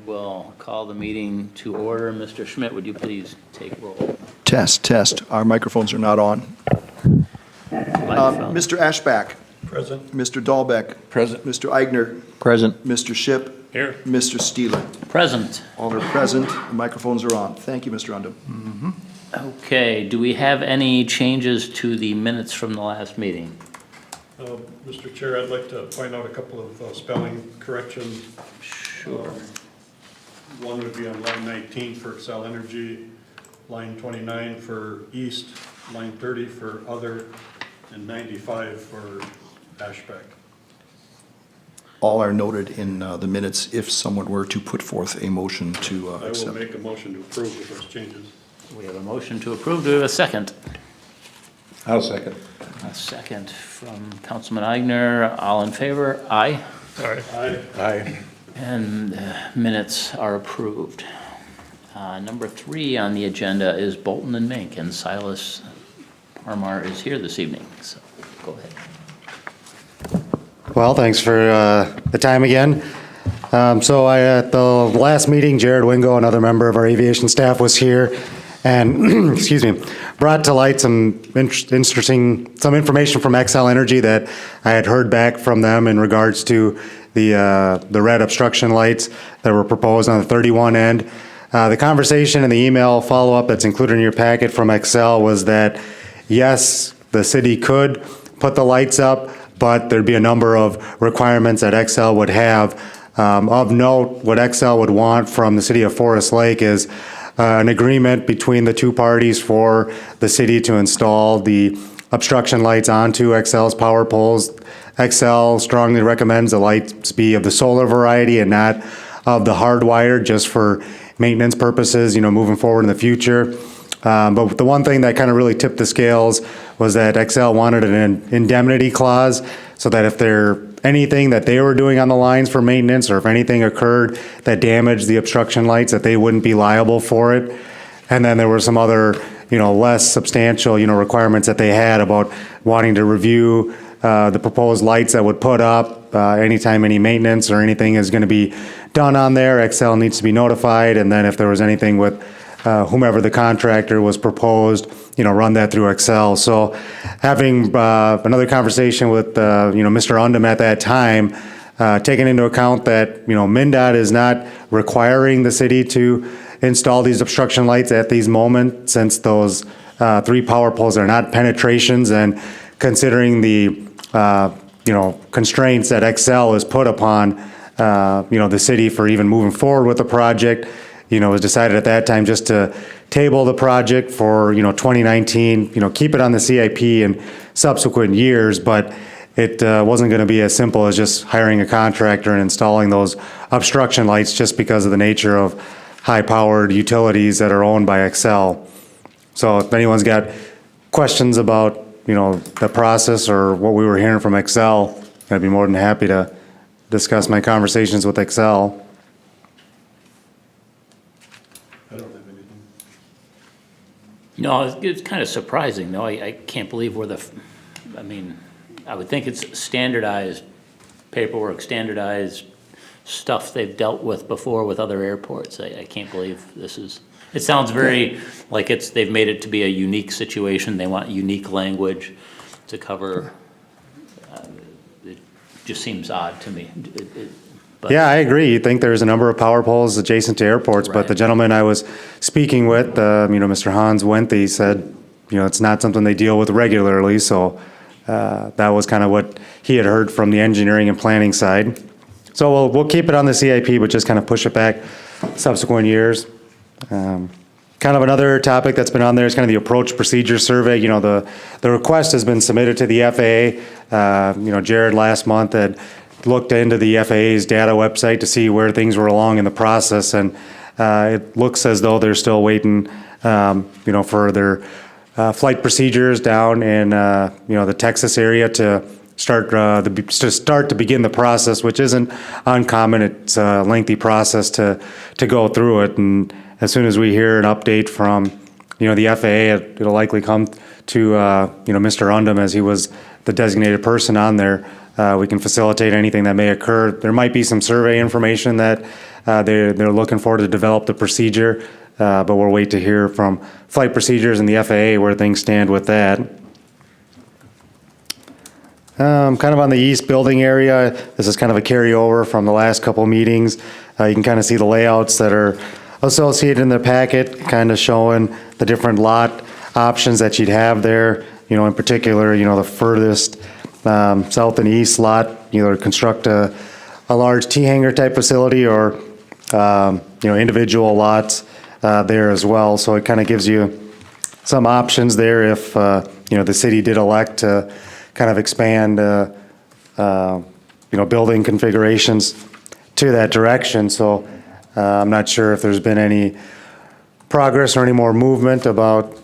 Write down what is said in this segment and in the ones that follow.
will call the meeting to order. Mr. Schmidt, would you please take roll? Test. Our microphones are not on. Microphone. Mr. Ashback. Present. Mr. Dahlbeck. Present. Mr. Eigner. Present. Mr. Ship. Here. Mr. Steeler. Present. All are present. The microphones are on. Thank you, Mr. Undum. Okay, do we have any changes to the minutes from the last meeting? Mr. Chair, I'd like to point out a couple of spelling corrections. Sure. One would be on line 19 for Xcel Energy, line 29 for East, line 30 for Other, and 95 for Ashback. All are noted in the minutes if someone were to put forth a motion to I will accept. make a motion to approve with those changes. We have a motion to approve. Do we have a second? I'll second. A second from Councilman Eigner. All in favor? Aye. Aye. Aye. And minutes are approved. Number 3 on the agenda is Bolton and Mink, and Silas Parmar is here this evening, so go ahead. Well, thanks for the time again. So at the last meeting, Jared Wingo, another member of our aviation staff, was here and, excuse me, brought to light some information from Xcel Energy that I had heard back from them in regards to the red obstruction lights that were proposed on the 31 end. The conversation and the email follow-up that's included in your packet from Xcel was that, yes, the city could put the lights up, but there'd be a number of requirements that Xcel would have. Of note, what Xcel would want from the city of Forest Lake is an agreement between the two parties for the city to install the obstruction lights onto Xcel's power poles. Xcel strongly recommends the lights be of the solar variety and not of the hardwired, just for maintenance purposes, moving forward in the future. But the one thing that kind of really tipped the scales was that Xcel wanted an indemnity clause, so that if anything that they were doing on the lines for maintenance, or if anything occurred that damaged the obstruction lights, that they wouldn't be liable for it. And then there were some other, less substantial, requirements that they had about wanting to review the proposed lights that would put up anytime any maintenance or anything is going to be done on there. Xcel needs to be notified, and then if there was anything with whomever the contractor was proposed, run that through Xcel. So having another conversation with, Mr. Undum at that time, taking into account that, MnDOT is not requiring the city to install these obstruction lights at these moments, since those 3 power poles are not penetrations, and considering the, constraints that Xcel has put upon, the city for even moving forward with the project, it was decided at that time just to table the project for, 2019, keep it on the CIP in subsequent years, but it wasn't going to be as simple as just hiring a contractor and installing those obstruction lights, just because of the nature of high-powered utilities that are owned by Xcel. So if anyone's got questions about, the process or what we were hearing from Xcel, I'd be more than happy to discuss my conversations with Xcel. I don't have anything. No, it's kind of surprising, though. I can't believe I would think it's standardized paperwork, standardized stuff they've dealt with before with other airports. I can't believe this is, it sounds very like they've made it to be a unique situation. They want unique language to cover. It just seems odd to me. But Yeah, I agree. You'd think there's a number of power poles adjacent to airports, but Right. the gentleman I was speaking with, Mr. Hans Wenthe, said, it's not something they deal with regularly, so that was kind of what he had heard from the engineering and planning side. So we'll keep it on the CIP, but just kind of push it back subsequent years. Kind of another topic that's been on there is kind of the approach procedure survey. The request has been submitted to the FAA. Jared last month had looked into the FAA's data website to see where things were along in the process, and it looks as though they're still waiting, for their flight procedures down in, the Texas area to start to begin the process, which isn't uncommon. It's a lengthy process to go through it, and as soon as we hear an update from, the FAA, it'll likely come to, Mr. Undum, as he was the designated person on there. We can facilitate anything that may occur. There might be some survey information that They're looking forward to develop the procedure, but we'll wait to hear from Flight Procedures and the FAA where things stand with that. Kind of on the east building area, this is kind of a carryover from the last couple meetings. You can kind of see the layouts that are associated in the packet, kind of showing the different lot options that you'd have there. You know, in particular, you know, the furthest south and east lot, either construct a large T-hangar type facility or, you know, individual lots there as well. So it kind of gives you some options there if, you know, the city did elect to kind of expand, you know, building configurations to that direction. So I'm not sure if there's been any progress or any more movement about,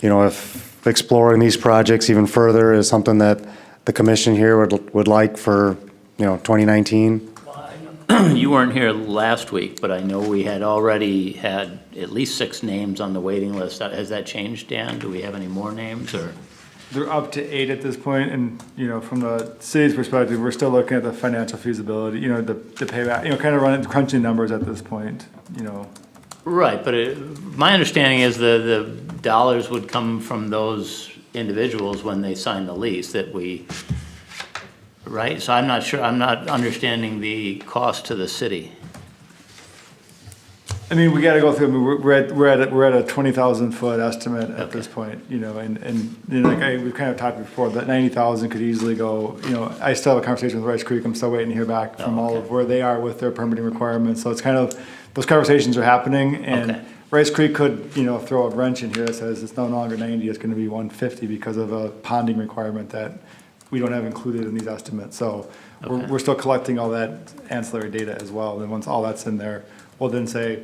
you know, if exploring these projects even further is something that the commission here would like for, you know, 2019. You weren't here last week, but I know we had already had at least 6 names on the waiting list. Has that changed, Dan? Do we have any more names, or? They're up to 8 at this point, and, you know, from the city's perspective, we're still looking at the financial feasibility, you know, the payback, you know, kind of crunching numbers at this point, you know. Right, but my understanding is the dollars would come from those individuals when they sign the lease that we, right? So I'm not sure, I'm not understanding the cost to the city. I mean, we gotta go through, I mean, we're at a 20,000 foot estimate at this point, you know, and, you know, like we kind of talked before, that 90,000 could easily go, you know, I still have a conversation with Rice Creek, I'm still waiting to hear back from all of where they are with their permitting requirements, so it's kind of, those conversations are happening, and Okay. Rice Creek could, you know, throw a wrench in here that says it's no longer 90, it's gonna be 150 because of a ponding requirement that we don't have included in these estimates, so we're still collecting all that ancillary data as well, and once all that's in there, we'll then say,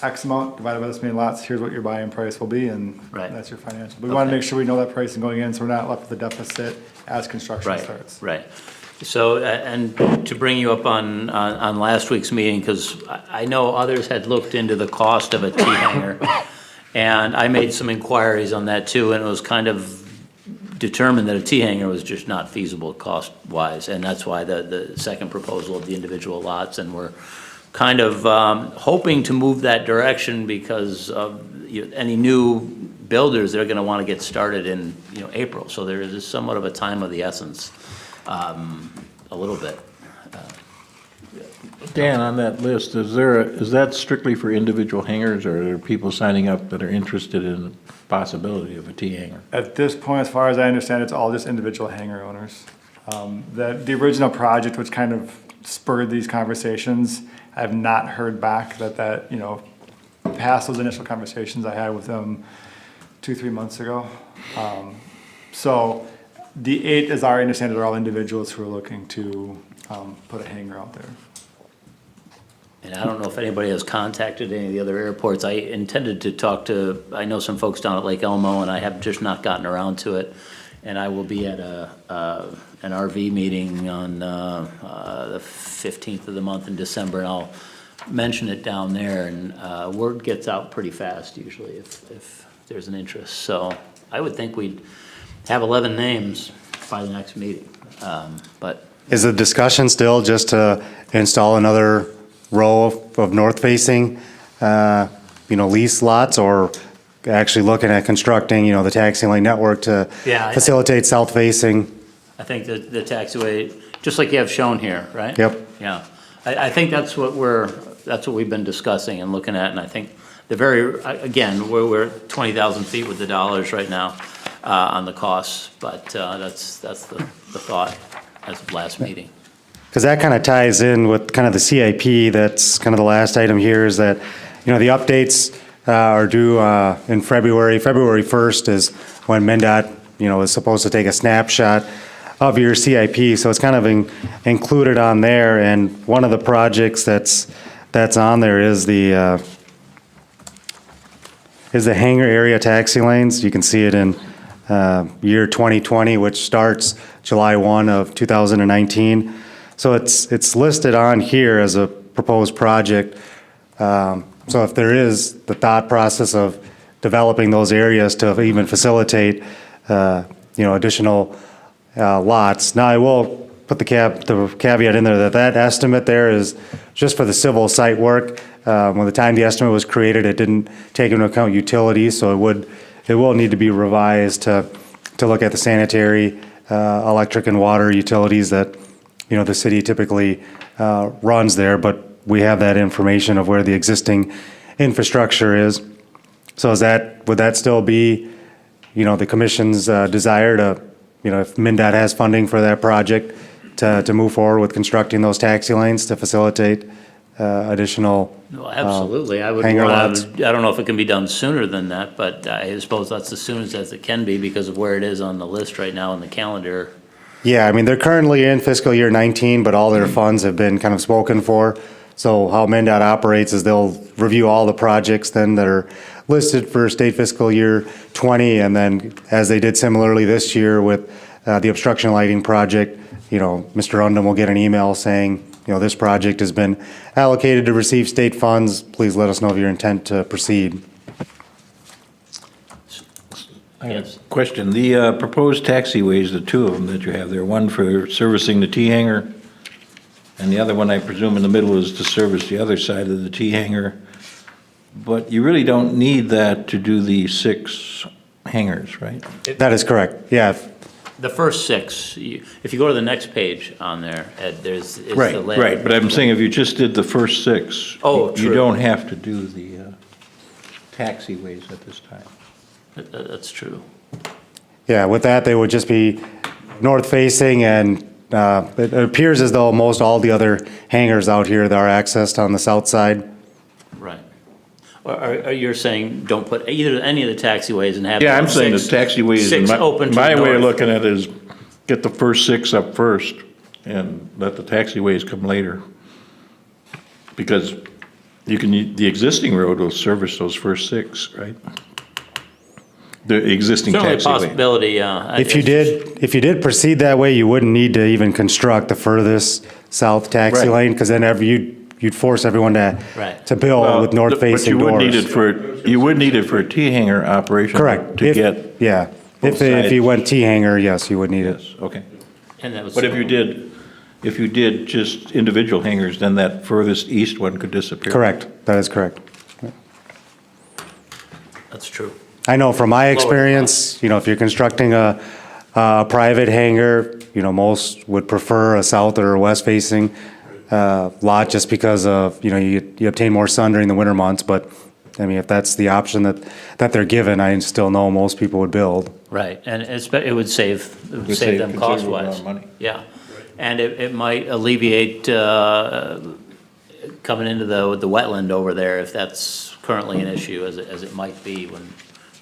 X amount divided by this many lots, here's what your buy-in price will be, and Right. that's your financial. We want to Okay. make sure we know that pricing going in, so we're not left with a deficit as construction Right, starts. right. So, and to bring you up on last week's meeting, because I know others had looked into the cost of a T-hanger, and I made some inquiries on that too, and it was kind of determined that a T-hanger was just not feasible cost-wise, and that's why the second proposal of the individual lots, and we're kind of hoping to move that direction because of any new builders, they're gonna wanna get started in, you know, April. So there is somewhat of a time of the essence, a little bit. Dan, on that list, is that strictly for individual hangars, or are there people signing up that are interested in the possibility of a T-hanger? At this point, as far as I understand, it's all just individual hangar owners. The original project, which kind of spurred these conversations, I have not heard back that, you know, past those initial conversations I had with them 2-3 months ago. So the 8, as I understand it, are all individuals who are looking to put a hangar out there. And I don't know if anybody has contacted any of the other airports. I intended to talk to, I know some folks down at Lake Elmo, and I have just not gotten around to it. And I will be at an RV meeting on the 15th of the month in December, and I'll mention it down there, and word gets out pretty fast usually if there's an interest. So I would think we'd have 11 names by the next meeting, but. Is the discussion still just to install another row of north-facing, you know, lease lots, or actually looking at constructing, you know, the taxi lane network to Yeah, facilitate south-facing? I think that the taxiway, just like you have shown here, right? Yep. Yeah, I think that's what we've been discussing and looking at, and I think again, we're 20,000 feet with the dollars right now on the costs, but that's the thought as of last meeting. Because that kind of ties in with kind of the CIP, that's kind of the last item here, is that, you know, the updates are due in February. February 1st is when MnDOT, you know, is supposed to take a snapshot of your CIP, so it's kind of included on there, and one of the projects that's on there is the hangar area taxi lanes. You can see it in year 2020, which starts July 1 of 2019. So it's listed on here as a proposed project. So if there is the thought process of developing those areas to even facilitate, you know, additional lots. Now, I will put the caveat in there that estimate there is just for the civil site work. When the time the estimate was created, it didn't take into account utilities, so it will need to be revised to look at the sanitary, electric and water utilities that, the city typically runs there, but we have that information of where the existing infrastructure is. So would that still be, the commission's desire to, if MinDOT has funding for that project, to move forward with constructing those taxi lanes to facilitate additional Well, absolutely, I would hanger want lots. to, I don't know if it can be done sooner than that, but I suppose that's as soon as it can be because of where it is on the list right now in the calendar. Yeah, I mean, they're currently in fiscal year 19, but all their funds have been kind of spoken for. So how MnDOT operates is they'll review all the projects then that are listed for state fiscal year 20, and then as they did similarly this year with the obstruction lighting project, Mr. Undum will get an email saying, this project has been allocated to receive state funds. Please let us know of your intent to proceed. Yes. Question, the proposed taxiways, the two of them that you have there, one for servicing the T-hanger, and the other one, I presume, in the middle is to service the other side of the T-hanger. But you really don't need that to do the 6 hangars, right? That is correct, yeah. The first 6, if you go to the next page on there, Ed, is the Right, land. right, but I'm saying if you just did the first 6. Oh, You true. don't have to do the taxiways at this time. That's true. Yeah, with that, they would just be north-facing, and it appears as though most all the other hangars out here that are accessed on the south side. Right. Or you're saying don't put any of the taxiways and have. Yeah, I'm saying the 6 taxiways, 6 open to the my way of north. looking at it is get the first 6 up first and let the taxiways come later. Because the existing road will service those first 6, right? The existing Certainly a taxiway. possibility, yeah. If you did proceed that way, you wouldn't need to even construct the furthest south taxi Right. lane, because then you'd force everyone Right. to build Well, with north-facing But doors. you would need it for a T-hanger operation. Correct. To get, Yeah, both if you sides. went T-hanger, yes, you would need it. yes, okay. And that was. But if you did just individual hangars, then that furthest east one could disappear. Correct, that is correct. That's true. I know from my experience, if you're constructing a private hangar, most would prefer a south or a west-facing lot just because of, you obtain more sun during the winter months, but, I mean, if that's the option that they're given, I still know most people would build. Right, and it would save Would save them considerable amount cost-wise. of money. Yeah, and it might alleviate coming into the wetland over there if that's currently an issue, as it might be when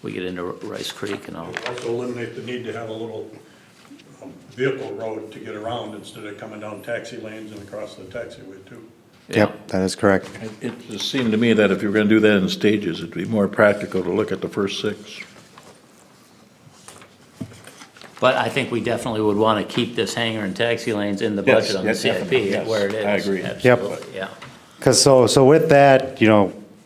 we get into Rice Creek and all. Also eliminate the need to have a little vehicle road to get around instead of coming down taxi lanes and across the taxiway too. Yep, that is correct. It just seemed to me that if you were gonna do that in stages, it'd be more practical to look at the first 6. But I think we definitely would want to keep this hangar and taxi lanes in the Yes, budget on the yes, definitely, CIP, yes. where it is. I agree. Absolutely, yeah. Because so with that,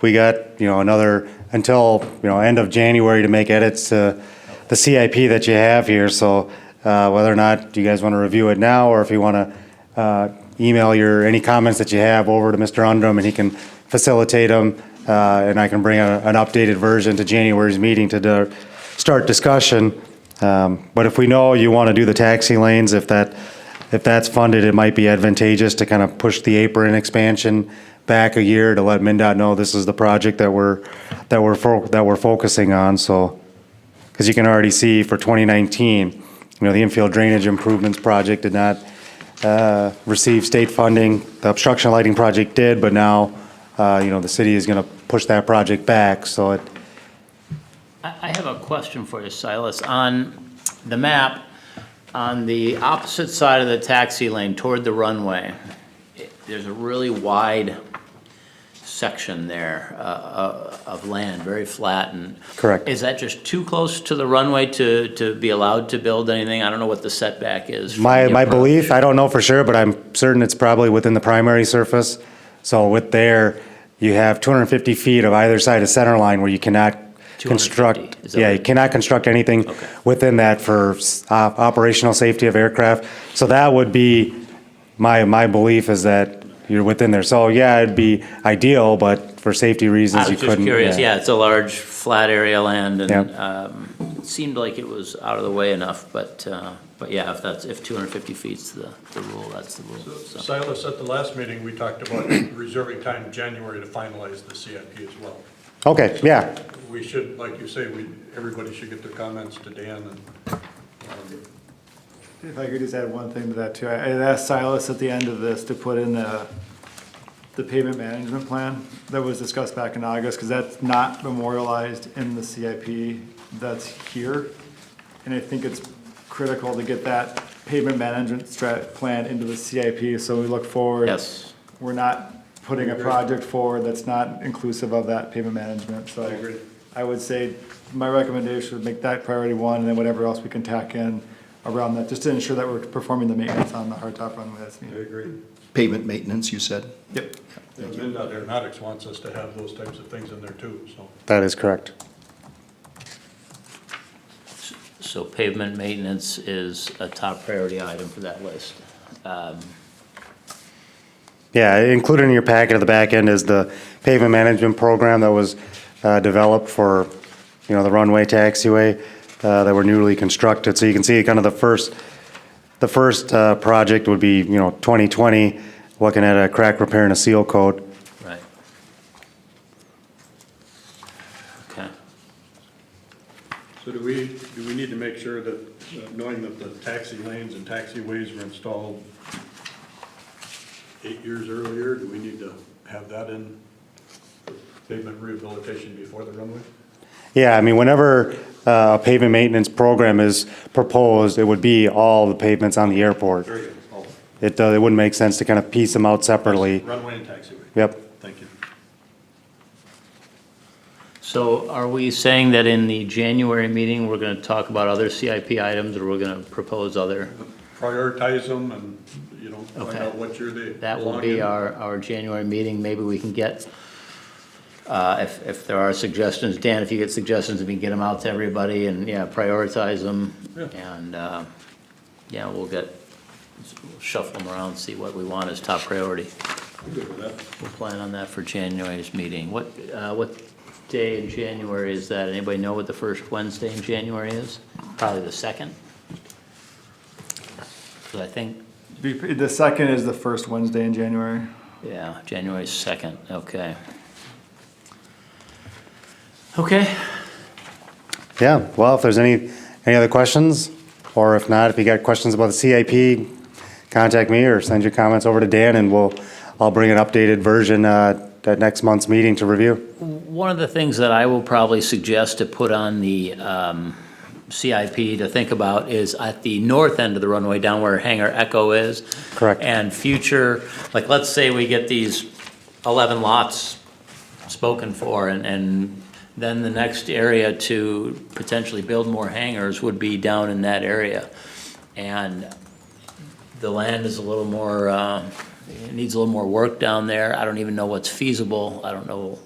we got, another, until, end of January to make edits to the CIP that you have here. So whether or not you guys want to review it now, or if you want to email any comments that you have over to Mr. Undrum, and he can facilitate them, and I can bring an updated version to January's meeting to start discussion. But if we know you want to do the taxi lanes, if that's funded, it might be advantageous to kind of push the apron expansion back a year to let MnDOT know this is the project that we're focusing on. So, because you can already see for 2019, the infield drainage improvements project did not receive state funding. The obstruction lighting project did, but now, the city is going to push that project back. So I have a question for you, Silas. On the map, on the opposite side of the taxi lane toward the runway, there's a really wide section there of land, very flat and. Correct. Is that just too close to the runway to be allowed to build anything? I don't know what the setback is. from My the approach. belief, I don't know for sure, but I'm certain it's probably within the primary surface. So with there, you have 250 feet of either side of center line where you cannot 250, construct, is that yeah, right? you cannot construct anything Okay. within that for operational safety of aircraft. So that would be, my belief is that you're within there. So, yeah, it'd be ideal, but for safety reasons, I you was just couldn't. curious, yeah, it's a large, flat area land, and, Yep. it seemed like it was out of the way enough, but yeah, if 250 feet's the rule, that's the rule, so. Silas, at the last meeting, we talked about reserving time in January to finalize the CIP as well. Okay, yeah, We should, like you say, everybody should get their comments to Dan and, If I could just add one thing to that too, I asked Silas at the end of this to put in the pavement management plan that was discussed back in August, because that's not memorialized in the CIP that's here. And I think it's critical to get that pavement management plan into the CIP, so we look forward. Yes. We're not putting a project forward that's not inclusive of that pavement management, so. I agree. I would say my recommendation would make that priority one, and then whatever else we can tack in around that, just to ensure that we're performing the maintenance on the hardtop runway that's I needed. agree. Pavement maintenance, you said? Yep. And MnDOT Aeronautics wants us to have those types of things in there too, so. that is correct. So pavement maintenance is a top priority item for that list. Yeah, included in your packet at the back end is the pavement management program that was developed for, the runway taxiway that were newly constructed. So you can see kind of the first project would be, 2020, looking at a crack repair and a seal coat. Right. Okay. So do we need to make sure that, knowing that the taxi lanes and taxiways were installed 8 years earlier, do we need to have that in for pavement rehabilitation before the runway? Yeah, I mean, whenever a pavement maintenance program is proposed, it would be all the pavements on the airport. Very good. Oh, It wouldn't make sense to kind of piece them out separately. runway and taxiway. Yep. Thank you. So are we saying that in the January meeting, we're gonna talk about other CIP items, or we're gonna propose other? Prioritize them and, find Okay. out what year they That will belong be in. our January meeting. Maybe we can get, if there are suggestions, Dan, if you get suggestions, if you can get them out to everybody and, yeah, prioritize them. Yeah. And, yeah, we'll shuffle them around, see what we want as top priority. I'm good with that. We'll plan on that for January's meeting. What day in January is that? Anybody know what the first Wednesday in January is? Probably the second? So I think, The second is the first Wednesday in January. yeah, January 2nd, okay. Okay, Yeah, well, if there's any other questions, or if not, if you got questions about the CIP, contact me or send your comments over to Dan, and I'll bring an updated version at next month's meeting to review. one of the things that I will probably suggest to put on the CIP to think about is at the north end of the runway, down where Hangar Echo is. Correct. And future, like, let's say we get these 11 lots spoken for, and then the next area to potentially build more hangars would be down in that area. And the land is a little more, it needs a little more work down there. I don't even know what's feasible. I don't know,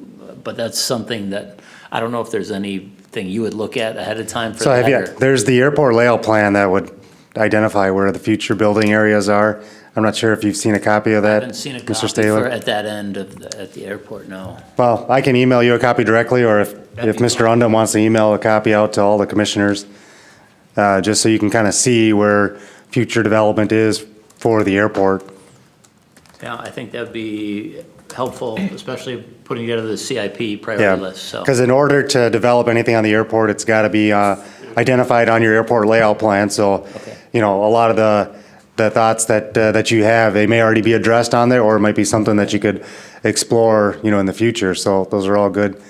but that's something that, I don't know if there's anything you would look at ahead of time for So that. or- there's the airport layout plan that would identify where the future building areas are. I'm not sure if you've seen a copy of I that, haven't seen a Mr. copy for, Staler. at that end of, at the airport, no. Well, I can email you a copy directly, or if That'd be Mr. Undum wants to email a copy out to all the commissioners, just so you can kind of see where future development is for the airport. Yeah, I think that'd be helpful, especially putting together the CIP Yeah, priority list, so. because in order to develop anything on the airport, it's got to be identified on your airport layout plan. So, Okay. a lot of the thoughts that you have, they may already be addressed on there, or it might be something that you could explore, in the future. So those are all good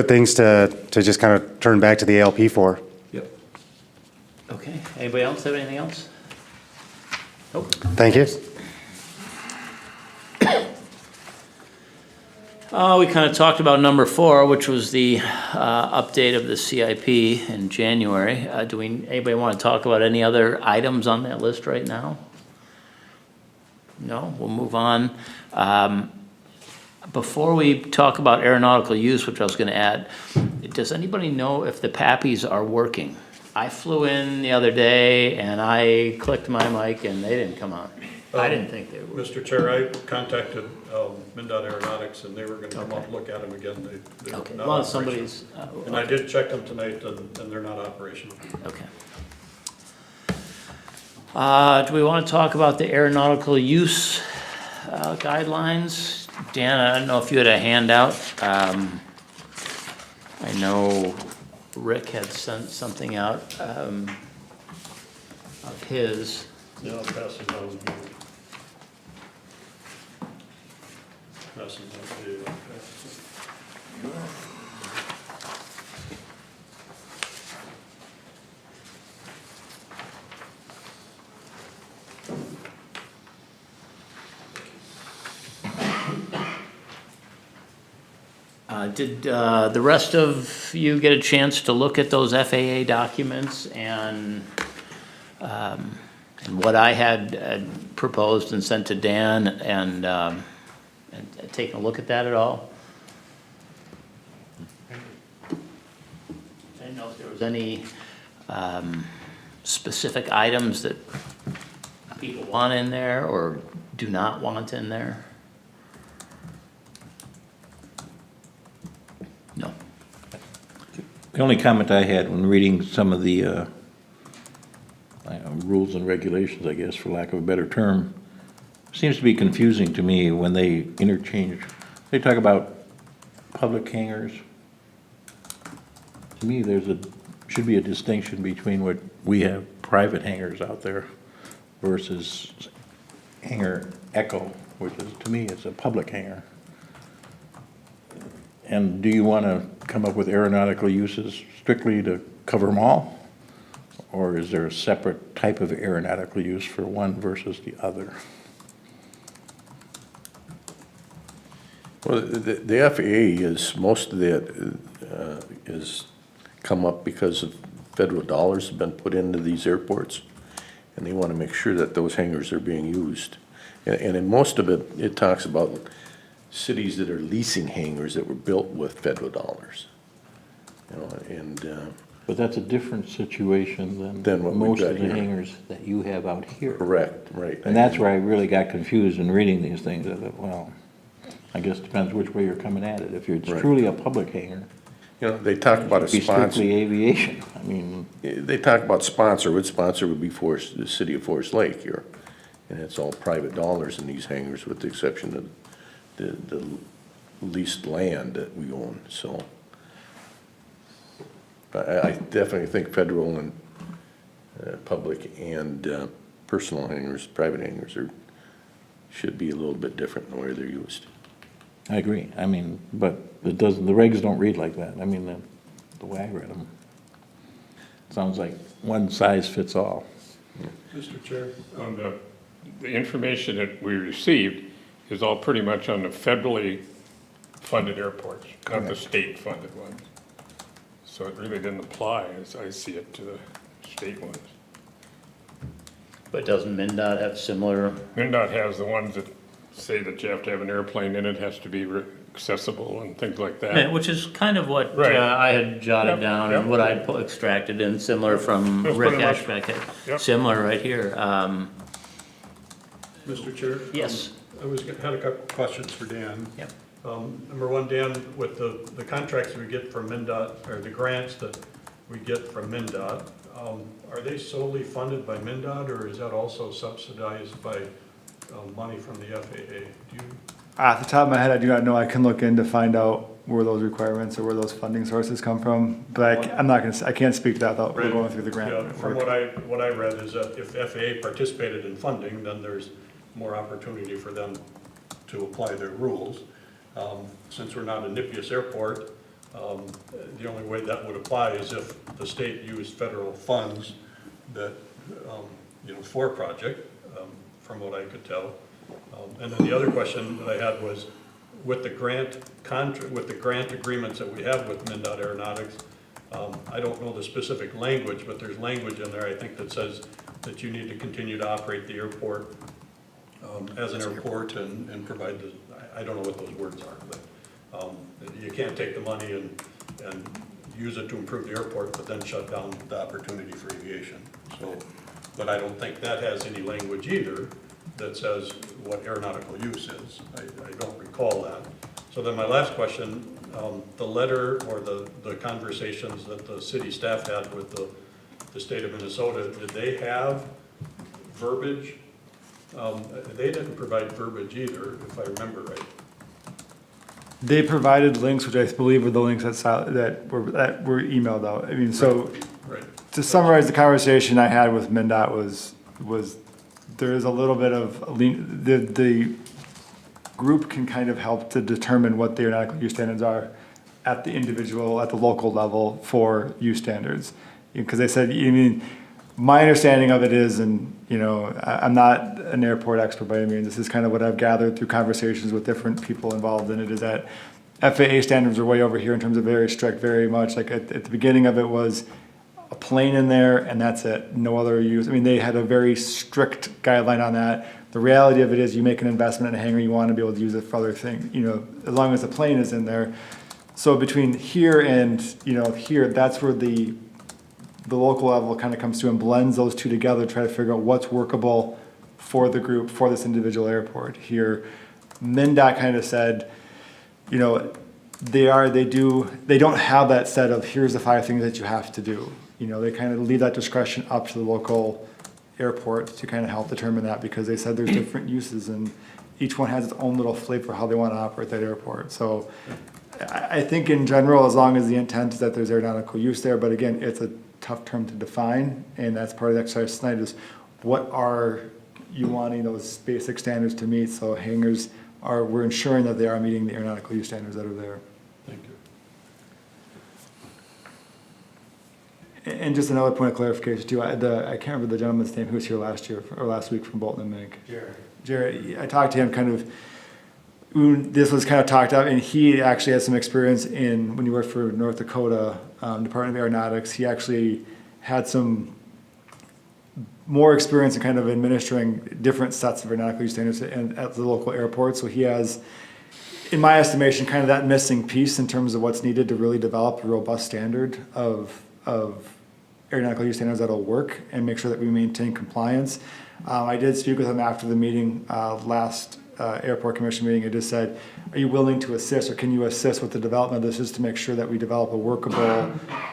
things to just kind of turn back to the ALP for. Yep. Okay, anybody else have anything else? Nope. Thank you. We kind of talked about number 4, which was the update of the CIP in January. Anybody want to talk about any other items on that list right now? No, we'll move on. Before we talk about aeronautical use, which I was going to add, does anybody know if the PAPIs are working? I flew in the other day and I clicked my mic and they didn't come on. I didn't think they were. Mr. Chair, I contacted MnDOT Aeronautics, and they were gonna come out and look at them again. They're Okay, not well, operational. somebody's, And I did check them tonight, and they're not operational. okay. Do we want to talk about the aeronautical use guidelines? Dan, I don't know if you had a handout. I know Rick had sent something out of his. Yeah, I'll pass them down. Pass them down to you. Did the rest of you get a chance to look at those FAA documents and what I had proposed and sent to Dan and taken a look at that at all? I didn't know if there was any specific items that people want in there or do not want in there. No. The only comment I had when reading some of the rules and regulations, I guess, for lack of a better term, seems to be confusing to me when they interchange. They talk about public hangars. To me, should be a distinction between what we have private hangars out there versus hangar Echo, which is, to me, it's a public hangar. And do you want to come up with aeronautical uses strictly to cover them all? Or is there a separate type of aeronautical use for one versus the other? Well, the FAA is, most of that is come up because of federal dollars have been put into these airports, and they want to make sure that those hangars are being used. And in most of it, it talks about cities that are leasing hangars that were built with federal dollars. You know, and But that's a different situation Than what we've most got of the here. hangars that you have out here. correct, right. And that's where I really got confused in reading these things. I thought, well, I guess it depends which way you're coming at it. If it's Right. truly a public hangar, You know, they talk about a it'd be sponsor. strictly aviation. I mean, They talk about sponsor, what sponsor would be the city of Forest Lake here. And it's all private dollars in these hangars with the exception of the leased land that we own, so. But I definitely think federal and public and personal hangars, private hangars should be a little bit different in the way they're used. I agree. I mean, but it doesn't, the regs don't read like that. I mean, the way I read them. Sounds like one size fits all. Mr. Chair? On the information that we received is all pretty much on the federally funded airports, not the state-funded ones. So it really didn't apply, as I see it, to the state ones. But doesn't MnDOT have similar? MnDOT has the ones that say that you have to have an airplane in it, has to be accessible and things like Yeah, that. which is kind of what Right. I had jotted Yep, down yep. and what I extracted in, similar from That's Rick pretty much- Ashbeck, Yep. similar right here. Mr. Chair? Yes. I had a couple questions for Dan. Yep. Number one, Dan, with the contracts we get from MnDOT, or the grants that we get from MnDOT, are they solely funded by MnDOT, or is that also subsidized by money from the FAA? Do you? Off the top of my head, I do not know. I can look in to find out where those requirements or where those funding sources come from. But I'm not gonna, I can't speak to that without we're going through the grant. Yeah, from work. what I read is that if FAA participated in funding, then there's more opportunity for them to apply their rules. Since we're not a NIPIUS airport, the only way that would apply is if the state used federal funds that, for a project, from what I could tell. And then the other question that I had was, with the grant agreements that we have with MnDOT Aeronautics, I don't know the specific language, but there's language in there, I think, that says that you need to continue to operate the airport as an airport and provide the, I don't know what those words are, but you can't take the money and use it to improve the airport, but then shut down the opportunity for aviation. So, but I don't think that has any language either that says what aeronautical use is. I don't recall that. So then my last question, the letter or the conversations that the city staff had with the state of Minnesota, did they have verbiage? They didn't provide verbiage either, if I remember right. They provided links, which I believe were the links that were emailed out. I mean, so Right. to summarize the conversation I had with MnDOT was there is a little bit of, the group can kind of help to determine what the aeronautical use standards are at the local level for use standards. Because they said, I mean, my understanding of it is, and, you know, I'm not an airport expert by any means, this is kind of what I've gathered through conversations with different people involved in it, is that FAA standards are way over here in terms of very strict, very much, like at the beginning of it was a plane in there and that's it, no other use. I mean, they had a very strict guideline on that. The reality of it is you make an investment in a hangar, you want to be able to use it for other things, you know, as long as the plane is in there. So between here and, you know, here, that's where the local level kind of comes through and blends those two together, try to figure out what's workable for the group, for this individual airport. Here, MnDOT kind of said, you know, they don't have that set of, here's the 5 things that you have to do. You know, they kind of leave that discretion up to the local airport to kind of help determine that, because they said there's different uses and each one has its own little flavor for how they want to operate that airport. So I think in general, as long as the intent is that there's aeronautical use there, but again, it's a tough term to define, and that's part of the exercise tonight is what are you wanting those basic standards to meet? So hangars we're ensuring that they are meeting the aeronautical use standards that are there. Thank you. And just another point of clarification too, I can't remember the gentleman's name who was here last year or last week from Bolton and Mink. Jared, I talked to him kind of, this was kind of talked out, and he actually had some experience when he worked for North Dakota Department of Aeronautics. He actually had some more experience in kind of administering different sets of aeronautical use standards at the local airport. So he has, in my estimation, kind of that missing piece in terms of what's needed to really develop a robust standard of aeronautical use standards that'll work and make sure that we maintain compliance. I did speak with him after the meeting, last airport commission meeting. I just said, are you willing to assist, or can you assist with the development of this, just to make sure that we develop a workable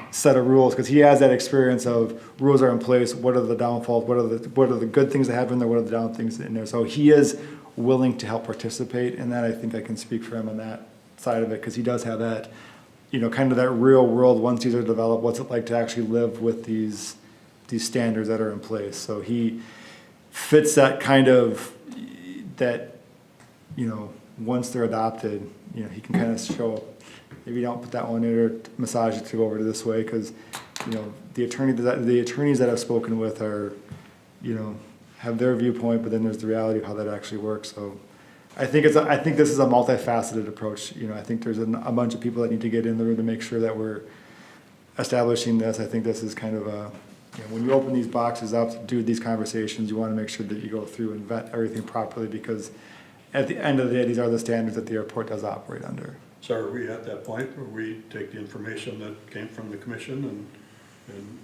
set of rules? Because he has that experience of rules are in place, what are the downfalls, what are the good things that happen there, what are the down things in there. So he is willing to help participate in that. I think I can speak for him on that side of it, because he does have that, you know, kind of that real world, once these are developed, what's it like to actually live with these standards that are in place. So he fits that kind of, that, you know, once they're adopted, you know, he can kind of show, maybe don't put that one in or massage it to go over to this way, because, you know, the attorneys that I've spoken with are, you know, have their viewpoint, but then there's the reality of how that actually works. So I think this is a multifaceted approach. You know, I think there's a bunch of people that need to get in there to make sure that we're establishing this. I think this is kind of a, you know, when you open these boxes up to do these conversations, you want to make sure that you go through and vet everything properly, because at the end of the day, these are the standards that the airport does operate under. So are we at that point where we take the information that came from the commission and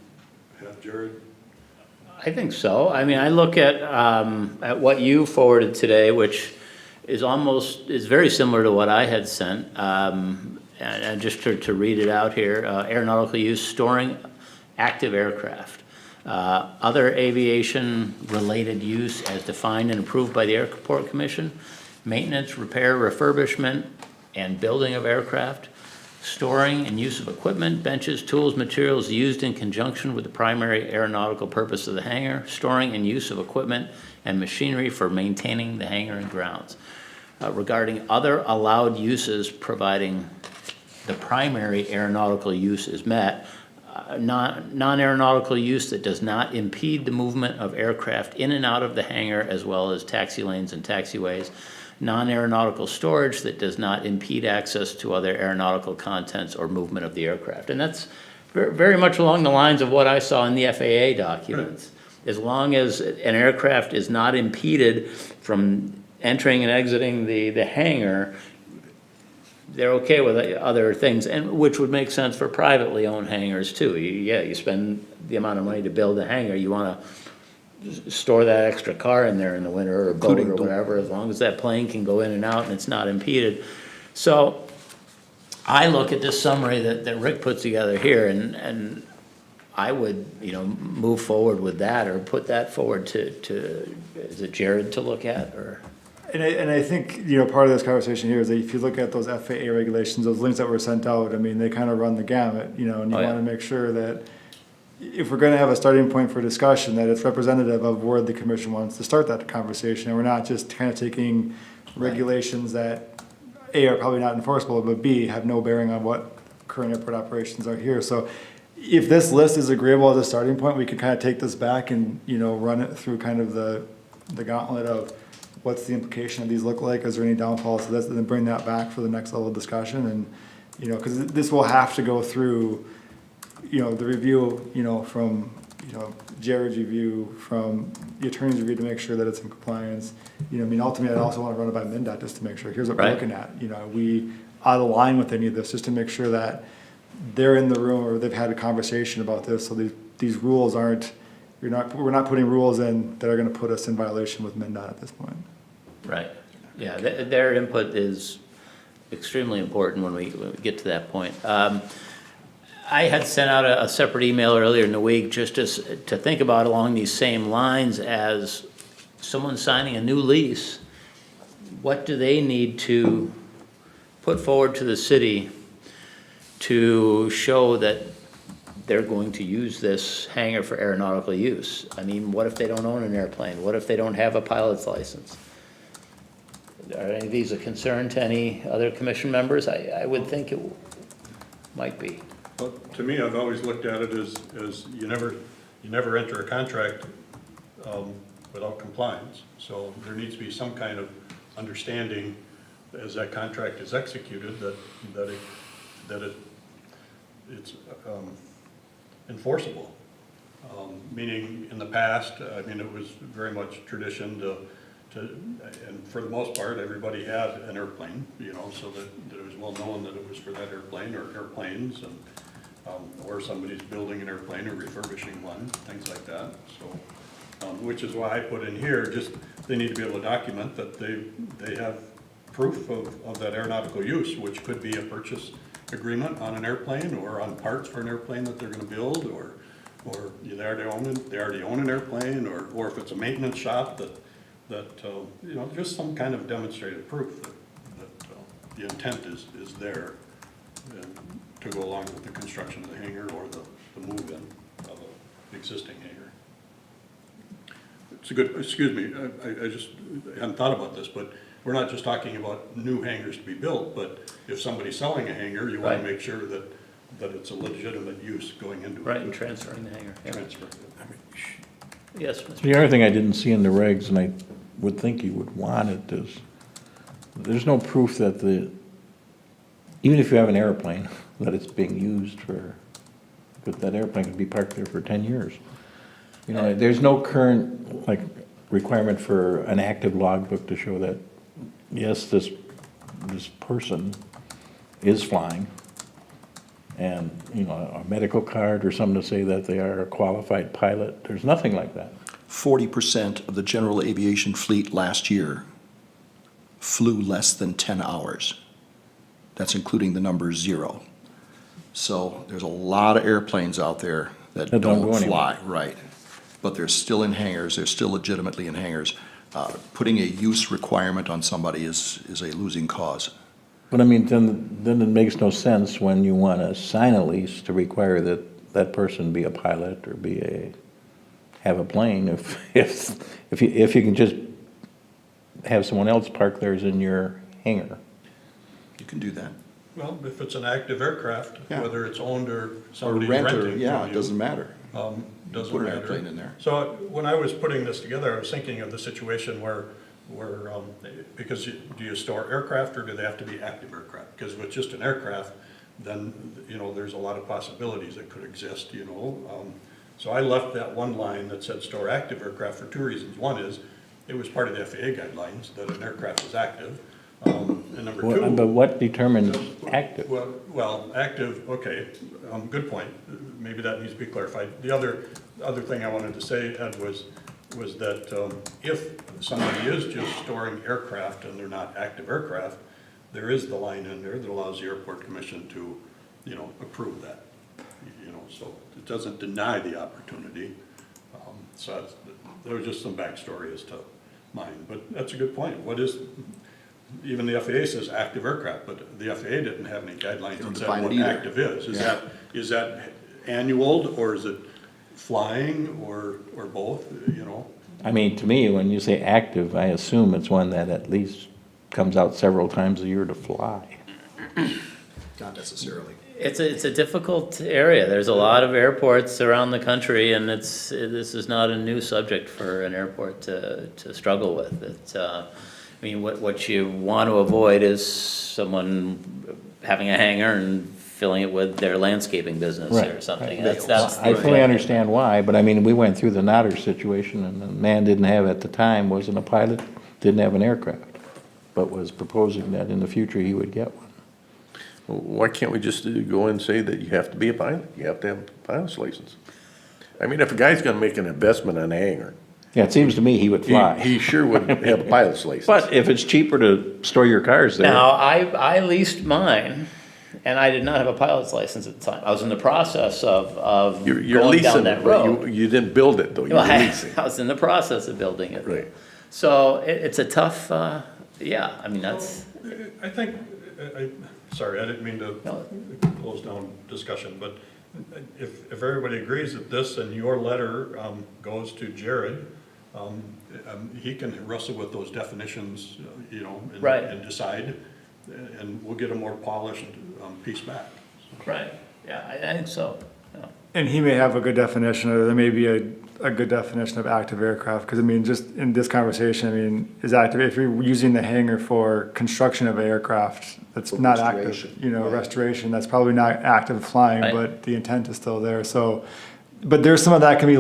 have Jared? I think so. I mean, I look at what you forwarded today, which is very similar to what I had sent. And just to read it out here, aeronautical use, storing active aircraft. Other aviation-related use as defined and approved by the Airport Commission, maintenance, repair, refurbishment, and building of aircraft, storing and use of equipment, benches, tools, materials used in conjunction with the primary aeronautical purpose of the hangar, storing and use of equipment and machinery for maintaining the hangar and grounds. Regarding other allowed uses, providing the primary aeronautical use is met, non-aeronautical use that does not impede the movement of aircraft in and out of the hangar, as well as taxi lanes and taxiways, non-aeronautical storage that does not impede access to other aeronautical contents or movement of the aircraft. And that's very much along the lines of what I saw in the FAA documents. As long as an aircraft is not impeded from entering and exiting the hangar, they're okay with other things, and which would make sense for privately owned hangars too. You spend the amount of money to build a hangar, you want to store that extra car in there in the winter or boat Including or the- whatever, as long as that plane can go in and out and it's not impeded. So I look at this summary that Rick puts together here and I would, move forward with that or put that forward to, is it Jared to look at or? And I think, part of this conversation here is that if you look at those FAA regulations, those links that were sent out, I mean, they kind of run the gamut, and you Oh, yeah. want to make sure that if we're going to have a starting point for discussion, that it's representative of where the commission wants to start that conversation, and we're not just kind of taking regulations that A, are probably not enforceable, but B, have no bearing on what current airport operations are here. So if this list is agreeable as a starting point, we could kind of take this back and, run it through kind of the gauntlet of what's the implication of these look like, is there any downfalls to this, and then bring that back for the next level of discussion, and, because this will have to go through, the review, from, Jared's review, from the attorney's review to make sure that it's in compliance. Ultimately, I'd also want to run it by MinDOT just to make sure, here's what we're Right. looking at, are we out of line with any of this, just to make sure that they're in the room or they've had a conversation about this, so these rules aren't, we're not putting rules in that are gonna put us in violation with MinDOT at this point. Right, yeah, their input is extremely important when we get to that point. I had sent out a separate email earlier in the week just to think about along these same lines as someone signing a new lease. What do they need to put forward to the city to show that they're going to use this hangar for aeronautical use? I mean, what if they don't own an airplane? What if they don't have a pilot's license? Are any of these a concern to any other commission members? I would think it might be. Well, to me, I've always looked at it as you never enter a contract without compliance. So there needs to be some kind of understanding as that contract is executed that it's enforceable. Meaning in the past, I mean, it was very much tradition and for the most part, everybody had an airplane, so that it was well known that it was for that airplane or airplanes, and or somebody's building an airplane or refurbishing one, things like that. So, which is why I put in here, just they need to be able to document that they have proof of that aeronautical use, which could be a purchase agreement on an airplane or on parts for an airplane that they're going to build, or they already own an airplane, or if it's a maintenance shop that just some kind of demonstrated proof that the intent is there to go along with the construction of the hangar or the move-in of an existing hangar. It's a good, excuse me, I just hadn't thought about this, but we're not just talking about new hangars to be built, but if somebody's selling a hangar, you want Right. to make sure that it's a legitimate use going into it. Right, and transferring the hangar. Yeah. Transfer. Yes, Mr. The other thing I didn't see in the regs, and I would think you would want it, is there's no proof that even if you have an airplane, that it's being used for, because that airplane could be parked there for 10 years. There's no current, requirement for an active logbook to show that, yes, this person is flying. And, a medical card or something to say that they are a qualified pilot. There's nothing like that. 40% of the general aviation fleet last year flew less than 10 hours. That's including the number 0. So there's a lot of airplanes out there that That don't go don't anywhere. fly, right. But they're still in hangars, they're still legitimately in hangars. Putting a use requirement on somebody is a losing cause. But I mean, then it makes no sense when you want to sign a lease to require that that person be a pilot or have a plane, if you can just have someone else park theirs in your hangar. You can do that. Well, if it's an active aircraft, Yeah. whether it's owned or Or somebody's rent, or, renting. yeah, from it you, doesn't matter. Doesn't Put an matter. airplane in there. So when I was putting this together, I was thinking of the situation where, because do you store aircraft or do they have to be active aircraft? Because with just an aircraft, then, there's a lot of possibilities that could exist, So I left that one line that said store active aircraft for 2 reasons. One is, it was part of the FAA guidelines that an aircraft is active. And number two. But what determines active? Well, active, okay, good point. Maybe that needs to be clarified. The other thing I wanted to say, Ed, was was that if somebody is just storing aircraft and they're not active aircraft, there is the line in there that allows the airport commission to, approve that. So it doesn't deny the opportunity. So there was just some backstory as to mine, but that's a good point. What is, even the FAA says active aircraft, but the FAA didn't have any guidelines don't that define said it what either. active is. Is that annual, or is it flying, or both, I mean, to me, when you say active, I assume it's one that at least comes out several times a year to fly. Not necessarily. It's a difficult area. There's a lot of airports around the country, and this is not a new subject for an airport to struggle with. What you want to avoid is someone having a hangar and filling it with their landscaping business or Right. something. Right. That's I fully understand why, but I mean, we went through the Notter situation, and the man didn't have, at the time, wasn't a pilot, didn't have an aircraft, but was proposing that in the future he would get one. Why can't we just go and say that you have to be a pilot? You have to have a pilot's license. I mean, if a guy's gonna make an investment on a hangar, Yeah, it seems to me he would he fly. sure would have a pilot's license. But if it's cheaper to store your cars there. Now, I leased mine, and I did not have a pilot's license at the time. I was in the process of You're going down leasing that it, but road. you didn't build it, though, you're Well, leasing. I was in the process of building it. Right. So it's a tough, that's, I think, sorry, I didn't mean No. to close down discussion, but if everybody agrees that this and your letter goes to Jared, he can wrestle with those definitions, Right. and decide, and we'll get a more polished piece back. right, yeah, I think so. Yeah. And he may have a good definition, or there may be a good definition of active aircraft, because I mean, just in this conversation, I mean, is active, if you're using the hangar for construction of an aircraft, that's For not active, restoration, right. restoration, that's probably not active flying, Right. but the intent is still there, so, but there's some of that can be,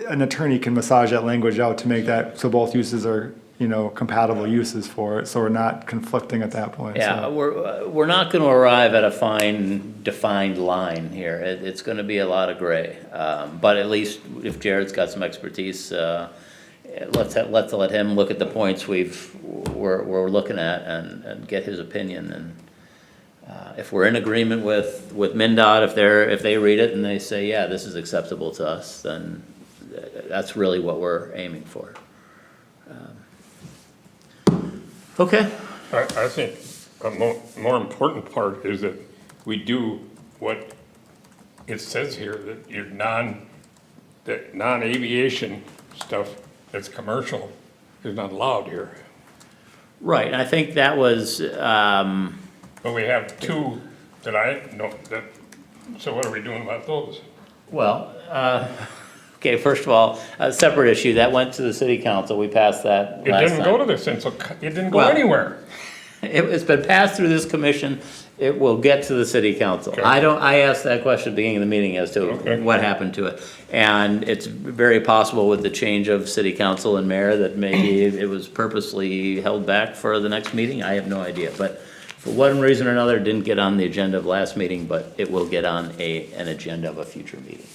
an attorney can massage that language out to make that, so both uses are, compatible uses for it, so we're not conflicting at that point, Yeah, so. we're not gonna arrive at a fine, defined line here. It's gonna be a lot of gray. But at least if Jared's got some expertise, let's let him look at the points we're looking at and get his opinion. And if we're in agreement with MnDOT, if they read it and they say, yeah, this is acceptable to us, then that's really what we're aiming for. Okay. I think a more important part is that we do what it says here, that non-aviation stuff that's commercial is not allowed here. Right, and I think that was, But we have two that I know, so what are we doing about those? well, okay, first of all, a separate issue, that went to the city council, we passed that It last didn't go to time. the central, it didn't go Well- anywhere. It's been passed through this commission, it will get to the city council. Okay. I asked that question at the beginning of the meeting as to Okay. what happened to it. And it's very possible with the change of city council and mayor that maybe it was purposely held back for the next meeting, I have no idea. But for one reason or another, it didn't get on the agenda of last meeting, but it will get on an agenda of a future meeting.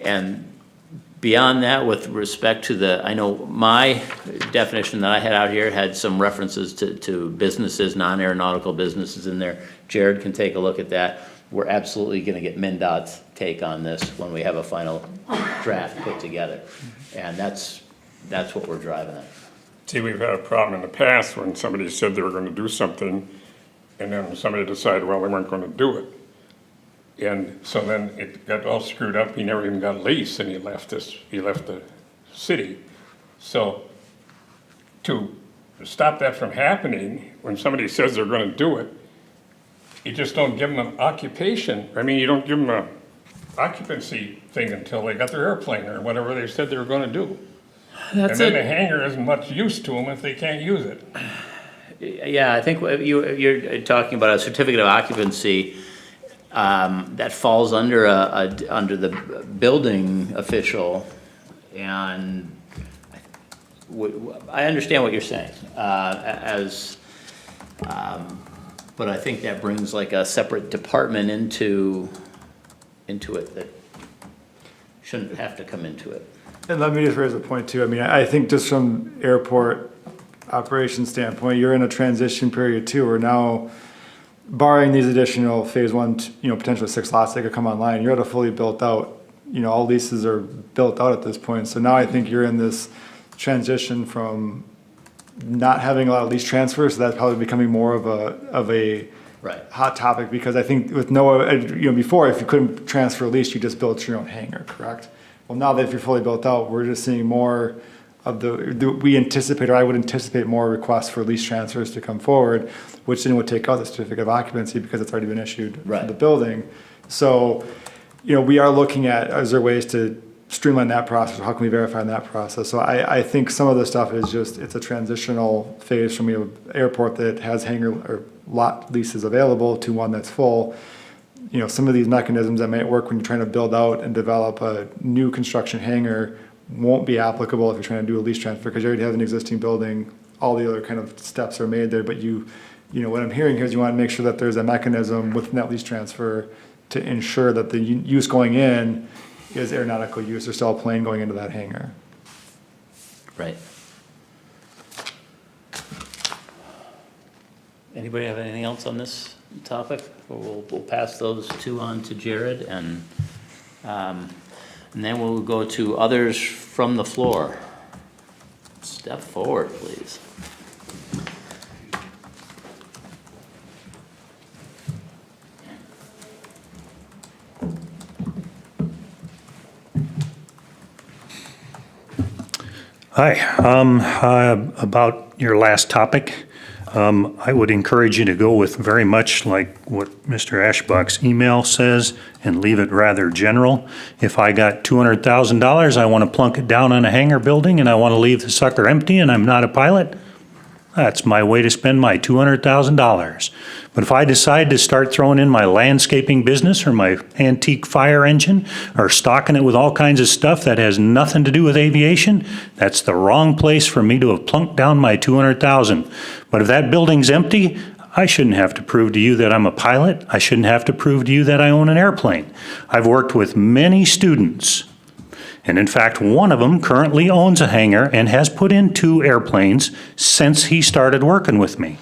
And beyond that, with respect to I know my definition that I had out here had some references to businesses, non-aeronautical businesses in there. Jared can take a look at that. We're absolutely gonna get MnDOT's take on this when we have a final draft put together. And that's what we're driving at. See, we've had a problem in the past when somebody said they were gonna do something, and then somebody decided, well, they weren't gonna do it. And so then it got all screwed up, he never even got a lease, and he left the city. So, to stop that from happening, when somebody says they're gonna do it, you just don't give them an occupation, you don't give them a occupancy thing until they got their airplane or whatever they said they were gonna do. And then the hangar isn't much use to them if they can't use it. Yeah, I think you're talking about a certificate of occupancy that falls under under the building official, and I understand what you're saying, but I think that brings like a separate department into it that shouldn't have to come into it. And let me just raise a point too. I mean, I think just from airport operations standpoint, you're in a transition period too, where now barring these additional phase one, potentially 6 lots that could come online, you're at a fully built out, all leases are built out at this point. So now I think you're in this transition from not having a lot of lease transfers, so that's probably becoming more of a Right. hot topic, because I think with no, before, if you couldn't transfer a lease, you just built your own hangar, correct? Well, now that if you're fully built out, we're just seeing more of we anticipate, or I would anticipate more requests for lease transfers to come forward, which then would take out the certificate of occupancy because it's already been issued Right. from the building. So, we are looking at, is there ways to streamline that process? How can we verify that process? So I think some of the stuff is just, it's a transitional phase from an airport that has hangar or lot leases available to one that's full. Some of these mechanisms that might work when you're trying to build out and develop a new construction hangar won't be applicable if you're trying to do a lease transfer, because you already have an existing building. All the other kind of steps are made there, but what I'm hearing here is you want to make sure that there's a mechanism within that lease transfer to ensure that the use going in is aeronautical use. There's still a plane going into that hangar. Right. Anybody have anything else on this topic? We'll pass those two on to Jared, and then we'll go to others from the floor. Step forward, please. Hi, about your last topic, I would encourage you to go with very much like what Mr. Ashbach's email says and leave it rather general. If I got $200,000, I want to plunk it down on a hangar building and I want to leave the sucker empty and I'm not a pilot, that's my way to spend my $200,000. But if I decide to start throwing in my landscaping business or my antique fire engine or stocking it with all kinds of stuff that has nothing to do with aviation, that's the wrong place for me to have plunked down my $200,000. But if that building's empty, I shouldn't have to prove to you that I'm a pilot. I shouldn't have to prove to you that I own an airplane. I've worked with many students, and in fact, one of them currently owns a hangar and has put in 2 airplanes since he started working with me.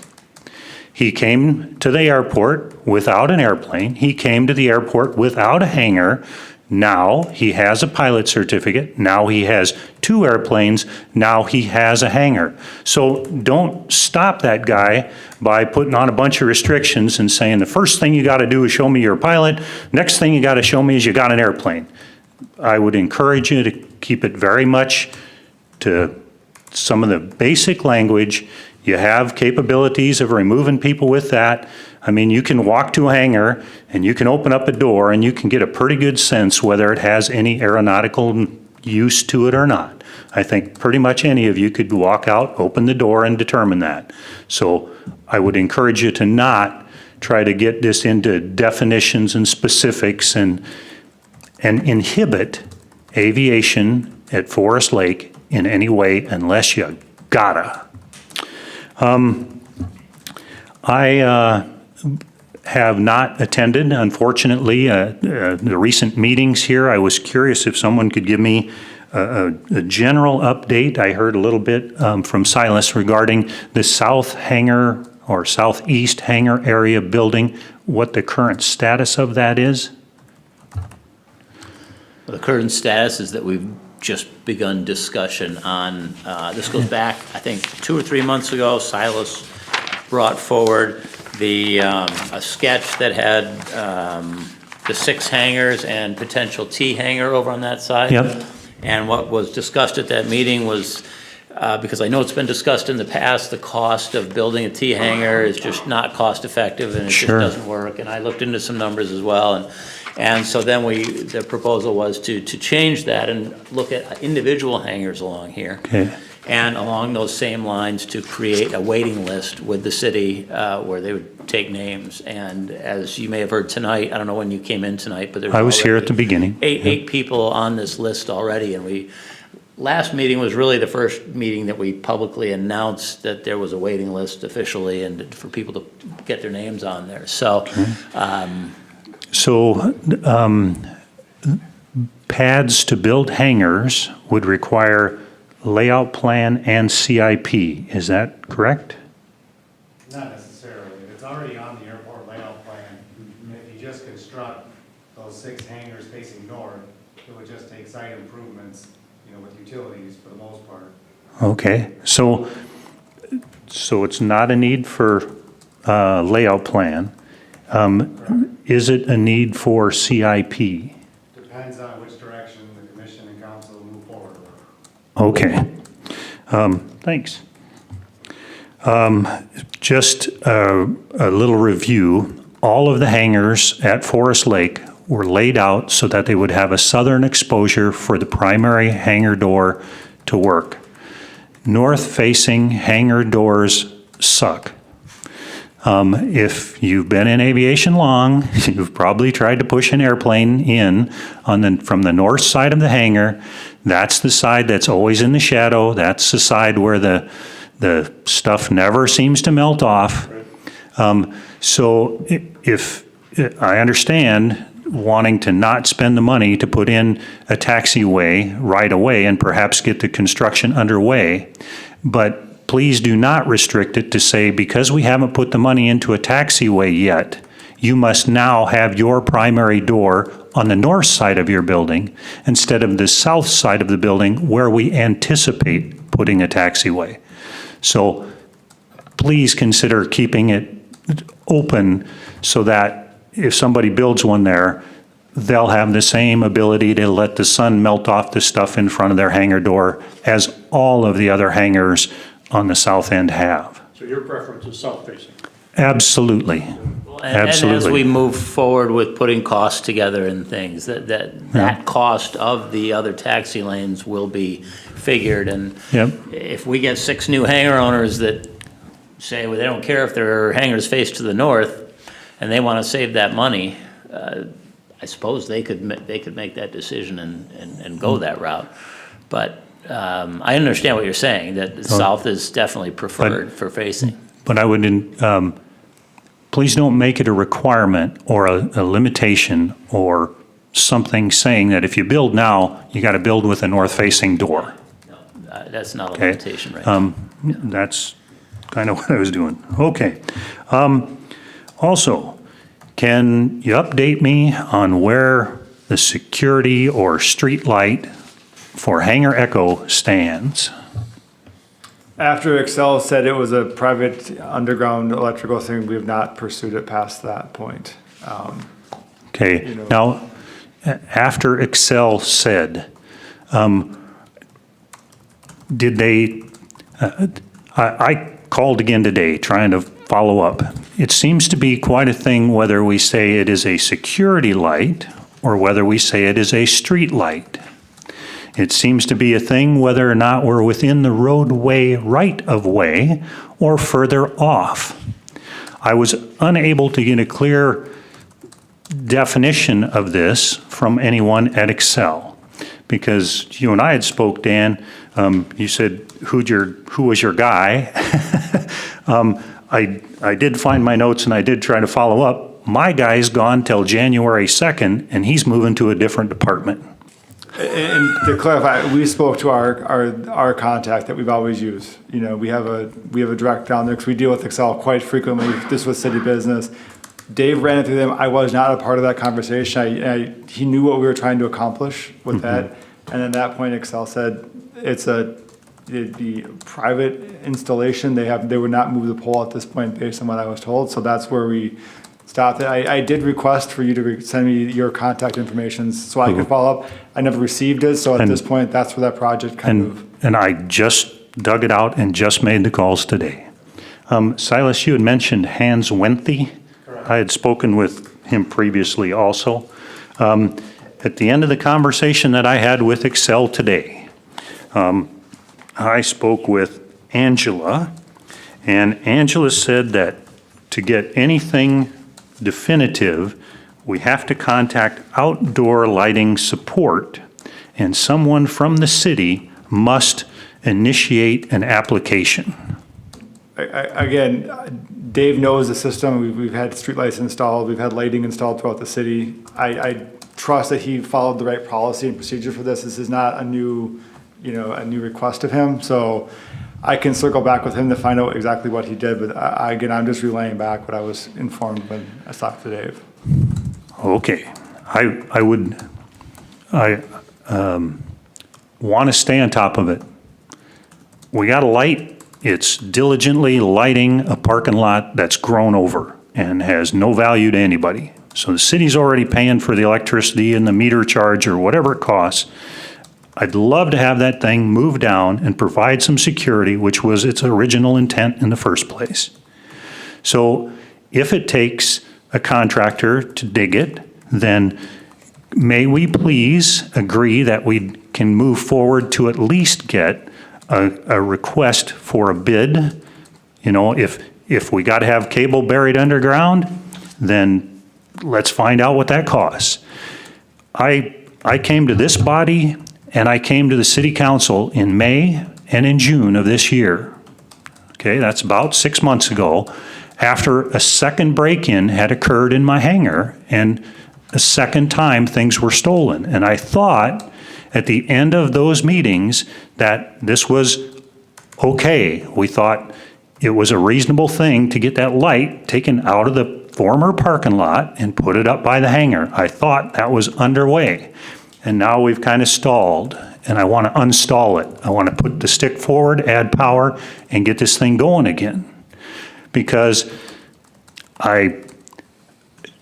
He came to the airport without an airplane. He came to the airport without a hangar. Now he has a pilot certificate. Now he has 2 airplanes. Now he has a hangar. So don't stop that guy by putting on a bunch of restrictions and saying the first thing you got to do is show me you're a pilot. Next thing you got to show me is you got an airplane. I would encourage you to keep it very much to some of the basic language. You have capabilities of removing people with that. I mean, you can walk to a hangar and you can open up a door and you can get a pretty good sense whether it has any aeronautical use to it or not. I think pretty much any of you could walk out, open the door, and determine that. So I would encourage you to not try to get this into definitions and specifics and inhibit aviation at Forest Lake in any way unless you gotta. I have not attended, unfortunately, the recent meetings here. I was curious if someone could give me a general update. I heard a little bit from Silas regarding the south hangar or southeast hangar area building, what the current status of that is. The current status is that we've just begun discussion on, this goes back, I think, 2 or 3 months ago. Silas brought forward a sketch that had the 6 hangars and potential T hangar over on that side. Yep. And what was discussed at that meeting was, because I know it's been discussed in the past, the cost of building a T hangar is just not cost effective and it Sure. just doesn't work. And I looked into some numbers as well. And so then the proposal was to change that and look at individual hangars along here. Okay. And along those same lines to create a waiting list with the city where they would take names. And as you may have heard tonight, I don't know when you came in tonight, but there's I was here at already the beginning. eight people on this list already. And last meeting was really the first meeting that we publicly announced that there was a waiting list officially and for people to get their names on there. So, pads to build hangars would require layout plan and CIP. Is that correct? Not necessarily. It's already on the airport layout plan. If you just construct those 6 hangars facing north, it would just take site improvements, with utilities for the most part. Okay, so it's not a need for layout plan. Is it a need for CIP? Depends on which direction the commission and council move forward with. Okay. Thanks. Just a little review. All of the hangars at Forest Lake were laid out so that they would have a southern exposure for the primary hangar door to work. North-facing hangar doors suck. If you've been in aviation long, you've probably tried to push an airplane in from the north side of the hangar. That's the side that's always in the shadow. That's the side where the stuff never seems to melt off. So if I understand wanting to not spend the money to put in a taxiway right away and perhaps get the construction underway, but please do not restrict it to say, because we haven't put the money into a taxiway yet, you must now have your primary door on the north side of your building instead of the south side of the building where we anticipate putting a taxiway. So please consider keeping it open so that if somebody builds one there, they'll have the same ability to let the sun melt off the stuff in front of their hangar door as all of the other hangars on the south end have. So your preference is south-facing? Absolutely. And as we Absolutely. move forward with putting costs together and things, that cost of the other taxi lanes will be figured. And Yep. if we get 6 new hangar owners that say, well, they don't care if their hangars face to the north, and they want to save that money, I suppose they could make that decision and go that route. But I understand what you're saying, that the south is definitely preferred for facing. But I would, please don't make it a requirement or a limitation or something saying that if you build now, you got to build with a north-facing door. That's not a Okay. limitation, right? That's kind of what I was doing. Okay. Also, can you update me on where the security or street light for Hangar Echo stands? After Excel said it was a private underground electrical thing, we have not pursued it past that point. Okay, You know. now, after Excel said, did they, I called again today trying to follow up. It seems to be quite a thing whether we say it is a security light or whether we say it is a street light. It seems to be a thing whether or not we're within the roadway right-of-way or further off. I was unable to get a clear definition of this from anyone at Excel. Because you and I had spoke, Dan, you said, who was your guy? I did find my notes and I did try to follow up. My guy's gone till January 2nd and he's moving to a different department. And to clarify, we spoke to our contact that we've always used. You know, we have a direct down there because we deal with Excel quite frequently. This was city business. Dave ran it through them. I was not a part of that conversation. He knew what we were trying to accomplish with that. And at that point, Excel said it'd be private installation. They would not move the pole at this point based on what I was told. So that's where we stopped it. I did request for you to send me your contact information so I could follow up. I never received it. So at this point, that's where that project kind of. And I just dug it out and just made the calls today. Silas, you had mentioned Hans Wenthe. I had spoken with him previously also. At the end of the conversation that I had with Excel today, I spoke with Angela, and Angela said that to get anything definitive, we have to contact outdoor lighting support, and someone from the city must initiate an application. Again, Dave knows the system. We've had streetlights installed. We've had lighting installed throughout the city. trust that he followed the right policy and procedure for this. This is not a new request of him. So I can circle back with him to find out exactly what he did, but again, I'm just relaying back what I was informed when I talked to Dave. Okay. I want to stay on top of it. We got a light. It's diligently lighting a parking lot that's grown over and has no value to anybody. So the city's already paying for the electricity and the meter charge or whatever it costs. I'd love to have that thing move down and provide some security, which was its original intent in the first place. So if it takes a contractor to dig it, then may we please agree that we can move forward to at least get a request for a bid? You know, if we got to have cable buried underground, then let's find out what that costs. I came to this body and I came to the city council in May and in June of this year. Okay, that's about 6 months ago, after a second break-in had occurred in my hangar and a second time things were stolen. And I thought at the end of those meetings that this was okay. We thought it was a reasonable thing to get that light taken out of the former parking lot and put it up by the hangar. I thought that was underway. And now we've kind of stalled, and I want to unstall it. I want to put the stick forward, add power, and get this thing going again. Because I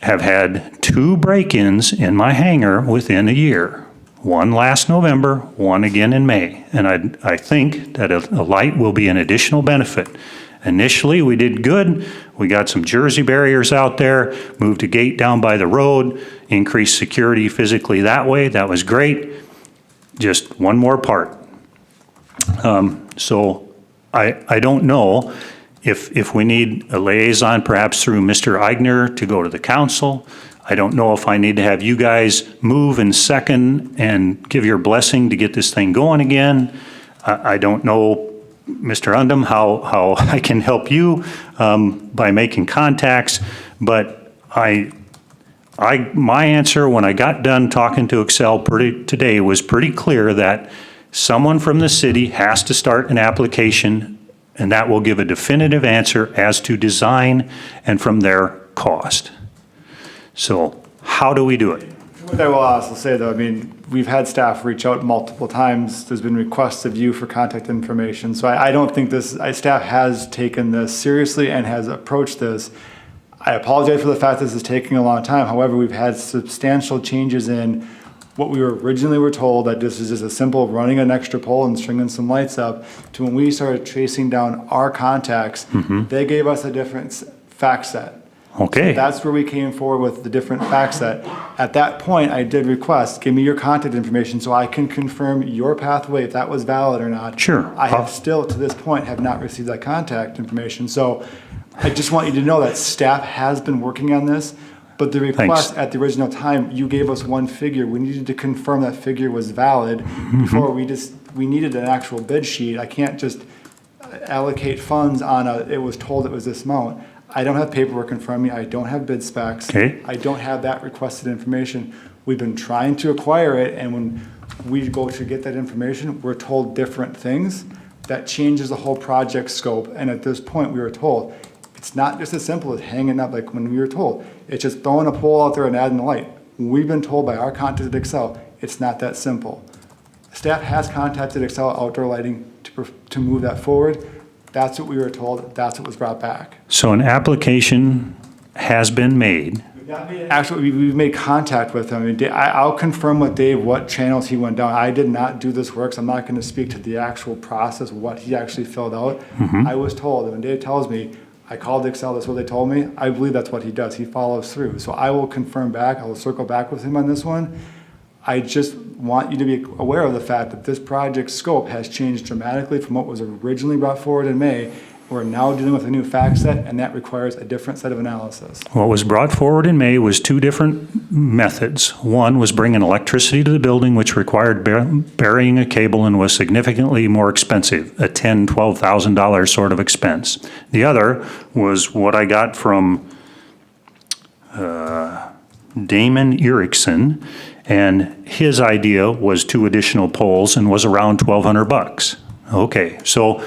have had 2 break-ins in my hangar within a year. One last November, one again in May. And I think that a light will be an additional benefit. Initially, we did good. We got some Jersey barriers out there, moved a gate down by the road, increased security physically that way. That was great. Just one more part. So I don't know if we need a liaison, perhaps through Mr. Eigner, to go to the council. I don't know if I need to have you guys move and second and give your blessing to get this thing going again. I don't know, Mr. Undum, how I can help you by making contacts, but my answer when I got done talking to Excel today was pretty clear that someone from the city has to start an application, and that will give a definitive answer as to design and from their cost. So how do we do it? What I will also say though, I mean, we've had staff reach out multiple times. There's been requests of you for contact information. So I don't think staff has taken this seriously and has approached this. I apologize for the fact this is taking a long time. However, we've had substantial changes in what we originally were told, that this is just a simple running an extra pole and stringing some lights up, to when we started tracing down our contacts, they gave us a different fact set. Okay. So that's where we came forward with the different fact set. At that point, I did request, give me your contact information so I can confirm your pathway, if that was valid or not. Sure. I have still, to this point, have not received that contact information. So I just want you to know that staff has been working on this, but the request Thanks. at the original time, you gave us one figure. We needed to confirm that figure was valid before we needed an actual bid sheet. I can't just allocate funds on it was told it was this amount. I don't have paperwork in front of me. I don't have bid specs. Okay. I don't have that requested information. We've been trying to acquire it, and when we go to get that information, we're told different things. That changes the whole project scope, and at this point, we were told, it's not just as simple as hanging up like when we were told. It's just throwing a pole out there and adding a light. We've been told by our contact at Excel, it's not that simple. Staff has contacted Excel Outdoor Lighting to move that forward. That's what we were told. That's what was brought back. So an application has been made. Actually, we've made contact with him. I mean, I'll confirm with Dave what channels he went down. I did not do this work, so I'm not going to speak to the actual process, what he actually filled out. I was told, and when Dave tells me, I called Excel, that's what they told me, I believe that's what he does. He follows through. So I will confirm back. I will circle back with him on this one. I just want you to be aware of the fact that this project scope has changed dramatically from what was originally brought forward in May. We're now dealing with a new fact set, and that requires a different set of analysis. What was brought forward in May was 2 different methods. One was bringing electricity to the building, which required burying a cable and was significantly more expensive, a $10,000, $12,000 sort of expense. The other was what I got from Damon Erickson, and his idea was 2 additional poles and was around $1,200. Okay, so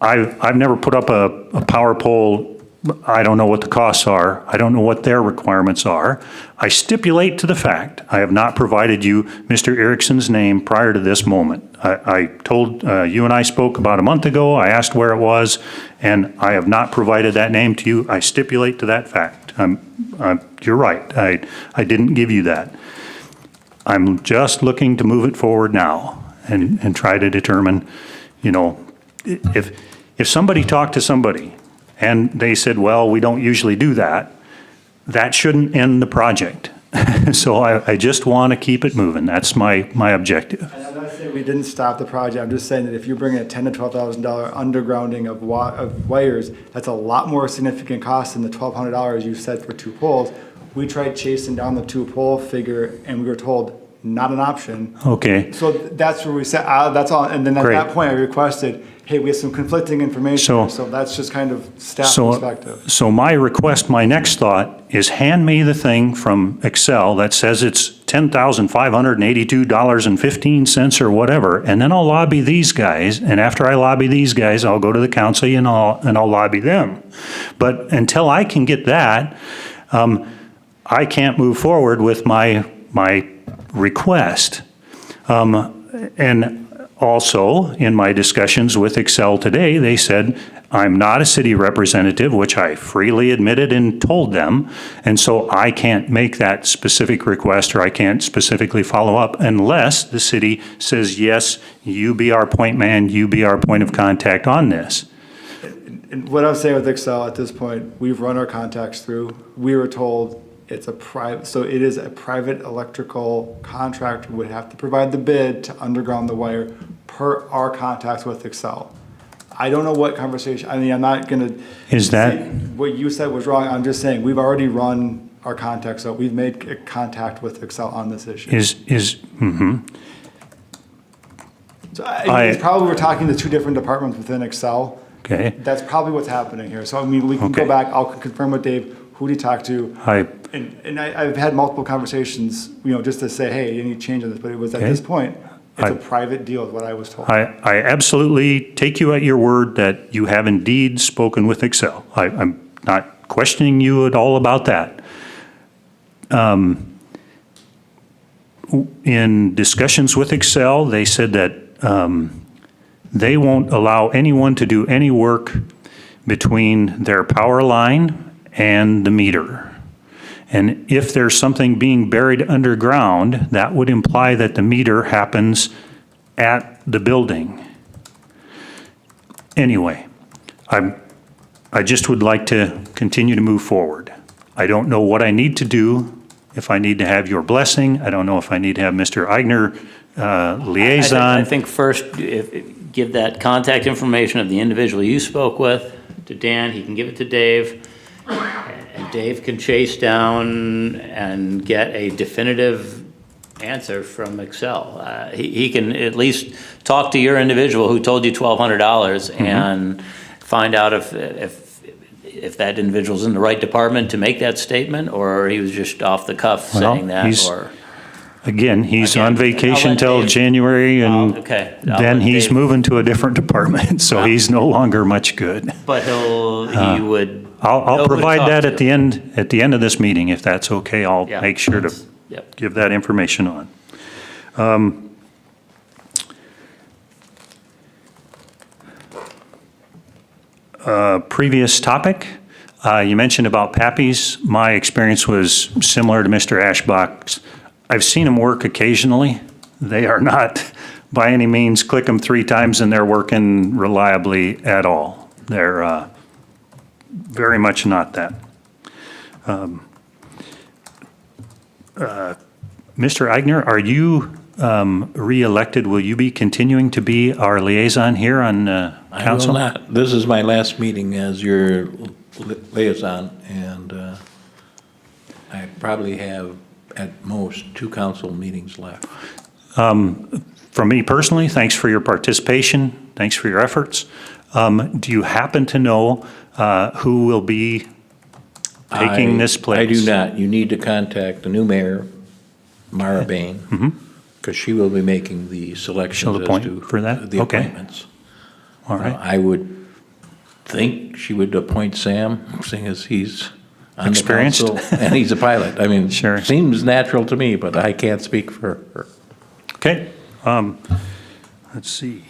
I've never put up a power pole. I don't know what the costs are. I don't know what their requirements are. I stipulate to the fact, I have not provided you Mr. Erickson's name prior to this moment. I told, you and I spoke about a month ago, I asked where it was, and I have not provided that name to you. I stipulate to that fact. You're right, I didn't give you that. I'm just looking to move it forward now and try to determine, you know, if somebody talked to somebody and they said, well, we don't usually do that, that shouldn't end the project. So I just want to keep it moving. That's my objective. And I'm not saying we didn't stop the project, I'm just saying that if you bring in a $10,000 to $12,000 undergrounding of wires, that's a lot more significant cost than the $1,200 you said for 2 poles. We tried chasing down the 2-pole figure, and we were told, not an option. Okay. So that's where we said, that's all, and then at Great. that point, I requested, hey, we have some conflicting information, So- here, so that's just kind of staff So, perspective. so my request, my next thought is hand me the thing from Excel that says it's $10,582.15 or whatever, and then I'll lobby these guys, and after I lobby these guys, I'll go to the council and I'll lobby them. But until I can get that, I can't move forward with my request. And also, in my discussions with Excel today, they said, I'm not a city representative, which I freely admitted and told them, and so I can't make that specific request, or I can't specifically follow up unless the city says, yes, you be our point man, you be our point of contact on this. And what I'm saying with Excel at this point, we've run our contacts through. We were told it's a private, so it is a private electrical contractor would have to provide the bid to underground the wire per our contacts with Excel. I don't know what conversation, I mean, I'm not gonna. Is that- say what you said was wrong, I'm just saying, we've already run our contacts, so we've made contact with Excel on this issue. So it's probably we're talking to 2 different departments within Excel. Okay. That's probably what's happening here. So, I mean, we can go Okay. back, I'll confirm with Dave, who did he talk to? And I've had multiple conversations, you know, just to say, hey, any change in this, but it was at Okay. this point, it's a I- private deal is what I was told. I absolutely take you at your word that you have indeed spoken with Excel. I'm not questioning you at all about that. In discussions with Excel, they said that they won't allow anyone to do any work between their power line and the meter. And if there's something being buried underground, that would imply that the meter happens at the building. Anyway, I just would like to continue to move forward. I don't know what I need to do, if I need to have your blessing. I don't know if I need to have Mr. Eigner liaison. I think first, give that contact information of the individual you spoke with to Dan, he can give it to Dave, and Dave can chase down and get a definitive answer from Excel. He can at least talk to your individual who told you $1,200 and find out if that individual's in the right department to make that statement, or he was just off the cuff Well, saying that, he's- or. Again, he's Again, on I'll vacation let till Dave- January, and Okay. I'll then let he's Dave- moving to a different department, so he's no longer much good. But he would. know I'll who to provide talk that to. at the end of this meeting, if that's okay. I'll Yeah. make sure to Yep. give that information on. Previous topic, you mentioned about Pappy's. My experience was similar to Mr. Ashbach's. I've seen them work occasionally. They are not, by any means, click them 3 times and they're working reliably at all. They're very much not that. Mr. Eigner, are you re-elected? Will you be continuing to be our liaison here on I will council? not. This is my last meeting as your liaison, and I probably have at most 2 council meetings left. From me personally, thanks for your participation, thanks for your efforts. Do you happen to know who will be taking this place? I do not. You need to contact the new mayor, Mara Bain, because she will be making the selections She'll as appoint to for that? the Okay. appointments. All right. I would think she would appoint Sam, seeing as he's on the Experienced? council and he's a pilot. I mean, Sure. seems natural to me, but I can't speak for her. Okay, let's see.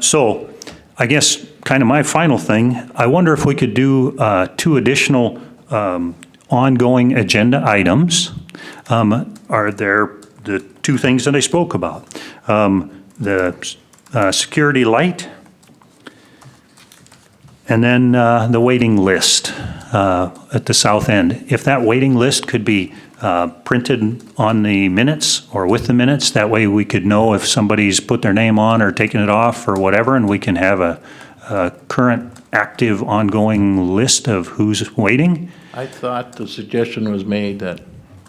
So I guess kind of my final thing, I wonder if we could do 2 additional ongoing agenda items. Are there the 2 things that I spoke about? The security light, and then the waiting list at the south end. If that waiting list could be printed on the minutes or with the minutes, that way we could know if somebody's put their name on or taken it off or whatever, and we can have a current, active, ongoing list of who's waiting. I thought the suggestion was made that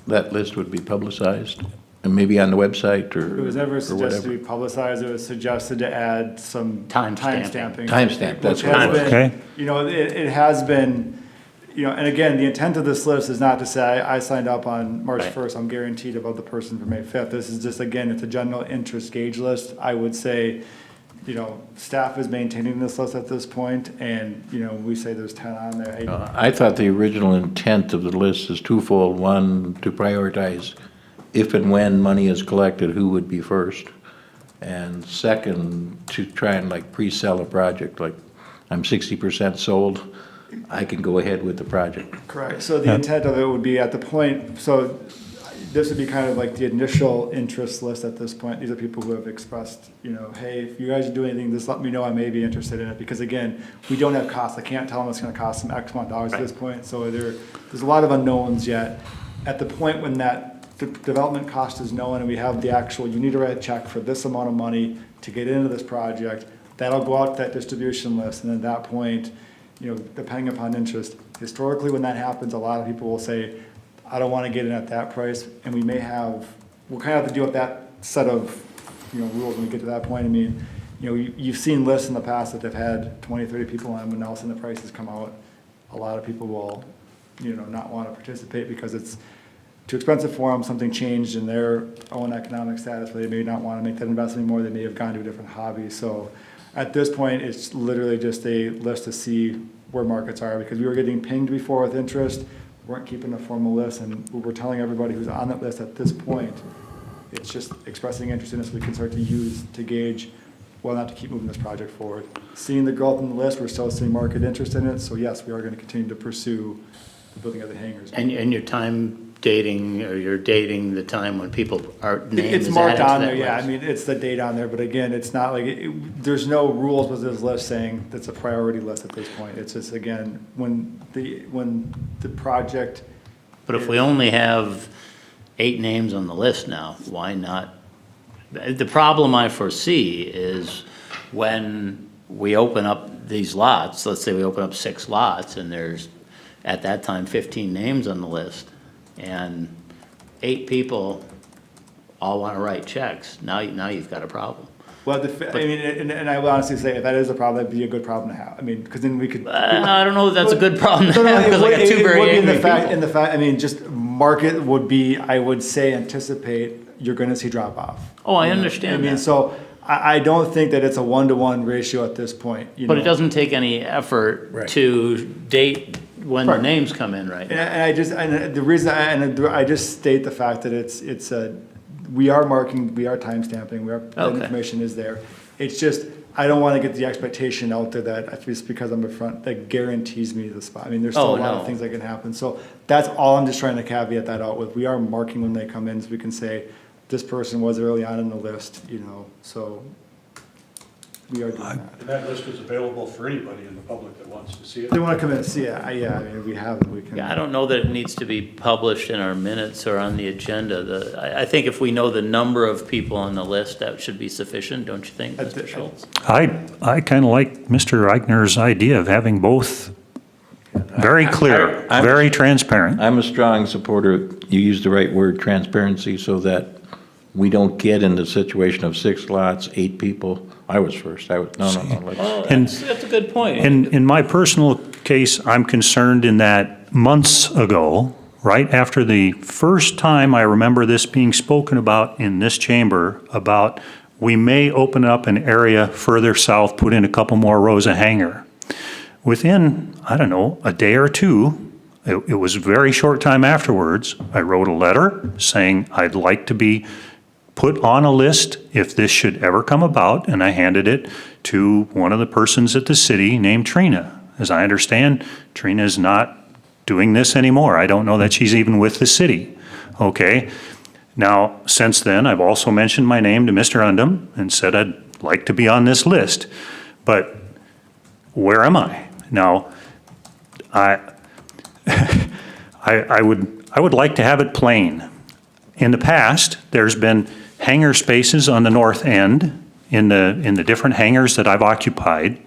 that list would be publicized, and maybe on the website or It was never or suggested to whatever. be publicized, it was suggested to add some Time timestamping. Timestamp, that's Which what it has was. been, Okay. you know, it has been, you know, and again, the intent of this list is not to say, I signed up on March Right. 1st, I'm guaranteed about the person for May 5th. This is just, again, it's a general interest gauge list. I would say, you know, staff is maintaining this list at this point, and, you know, we say there's 10 on there. Hey, I thought the original intent of the list is twofold. One, to prioritize if and when money is collected, who would be first? And second, to try and like pre-sell a project, like I'm 60% sold, I can go ahead with the project. Correct, so the intent of it would be at the point, so this would be kind of like the initial interest list at this point. These are people who have expressed, you know, hey, if you guys are doing anything, just let me know, I may be interested in it. Because again, we don't have costs, I can't tell them it's gonna cost them X amount of dollars at this point. So there's a lot of unknowns yet. At the point when that development cost is known and we have the actual, you need to write a check for this amount of money to get into this project, that'll go out to that distribution list, and at that point, you know, depending upon interest, historically, when that happens, a lot of people will say, I don't want to get in at that price, and we'll kind of have to deal with that set of, you know, rules when we get to that point. I mean, you know, you've seen lists in the past that have had 20, 30 people on them, when all of a sudden the prices come out, a lot of people will, you know, not want to participate because it's too expensive for them, something changed in their own economic status, where they may not want to make that investment anymore, they may have gone to a different hobby. So at this point, it's literally just a list to see where markets are, because we were getting pinged before with interest, weren't keeping a formal list, and we're telling everybody who's on that list at this point, it's just expressing interest in us we can start to use to gauge whether or not to keep moving this project forward. Seeing the growth in the list, we're still seeing market interest in it, so yes, we are going to continue to pursue the building of the hangars. And your time dating, or you're dating the time when people are, name It's is marked added to on that there, yeah, I list. mean, it's the date on there, but again, it's not like, there's no rules with this list saying that's a priority list at this point. It's just, again, when the project, But if we only have 8 names on the list now, why not? The problem I foresee is when we open up these lots, let's say we open up 6 lots, and there's, at that time, 15 names on the list, and 8 people all want to write checks, now you've got a problem. well, I mean, and I will honestly say, if that is a problem, that'd be a good problem to have. I mean, because then we could. I don't know if that's a good problem to No, have, it because I would- got 2 it very would be in the angry fact, people. in the fact, I mean, just market would be, I would say, anticipate you're gonna see drop off. Oh, I I understand mean, that. so I don't think that it's a 1-to-1 ratio at this point, you know. But it doesn't take any effort to date when the Right. names come in right now. And I just, and the reason, I just state the fact that it's a, we are marking, we are timestamping, that Okay. information is there. It's just, I don't want to get the expectation out there that just because I'm in front, that guarantees me the spot. I mean, there's still Oh, a lot no. of things that can happen. So that's all I'm just trying to caveat that out with. We are marking when they come in, so we can say, this person was early on in the list, you know, so we are doing that. And that list is available for anybody in the public that wants to see it. If they want to come in and see it, yeah, I mean, if we have it, we can. Yeah, I don't know that it needs to be published in our minutes or on the agenda. I think if we know the number of people on the list, that should be sufficient, don't you think, Mr. Schultz? I kind of like Mr. Eichner's idea of having both very clear, I'm- very transparent. I'm a strong supporter, you used the right word, transparency, so that we don't get in the situation of 6 lots, 8 people. I was first, no, let's. Oh, And- that's a good point. In my personal case, I'm concerned in that months ago, right after the first time I remember this being spoken about in this chamber, about we may open up an area further south, put in a couple more rows of hangar. Within, I don't know, a day or two, it was a very short time afterwards, I wrote a letter saying I'd like to be put on a list if this should ever come about, and I handed it to one of the persons at the city named Trina. As I understand, Trina is not doing this anymore. I don't know that she's even with the city. Okay? Now, since then, I've also mentioned my name to Mr. Undum and said I'd like to be on this list. But where am I? Now, I would like to have it plain. In the past, there's been hangar spaces on the north end in the different hangars that I've occupied.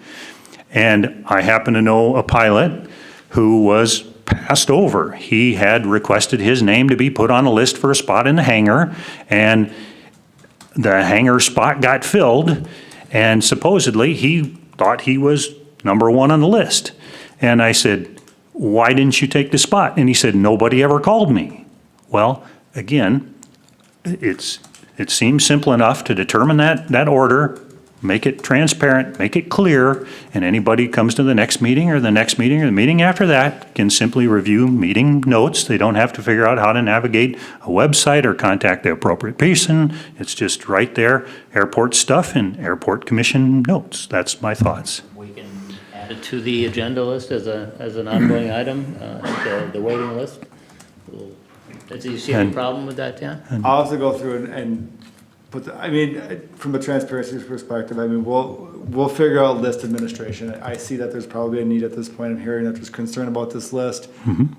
And I happen to know a pilot who was passed over. He had requested his name to be put on a list for a spot in the hangar, and the hangar spot got filled, and supposedly he thought he was number one on the list. And I said, why didn't you take the spot? And he said, nobody ever called me. Well, again, it seems simple enough to determine that order, make it transparent, make it clear, and anybody comes to the next meeting or the next meeting or the meeting after that can simply review meeting notes. They don't have to figure out how to navigate a website or contact the appropriate person. It's just right there, airport stuff and airport commission notes. That's my thoughts. We can add it to the agenda list as an ongoing item, the waiting list. Do you see any problem with that, Dan? I'll have to go through and put, I mean, from a transparency perspective, I mean, we'll figure out list administration. I see that there's probably a need at this point. I'm hearing that there's concern about this list.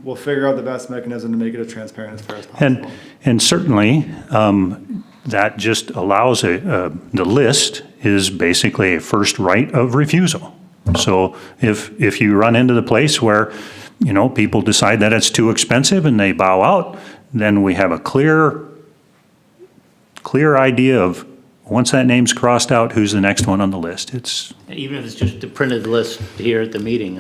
We'll figure out the best mechanism to make it as transparent as fair as possible. And certainly, that just allows the list is basically a first right of refusal. So if you run into the place where, people decide that it's too expensive and they bow out, then we have a clear idea of, once that name's crossed out, who's the next one on the list. It's Even if it's just a printed list here at the meeting.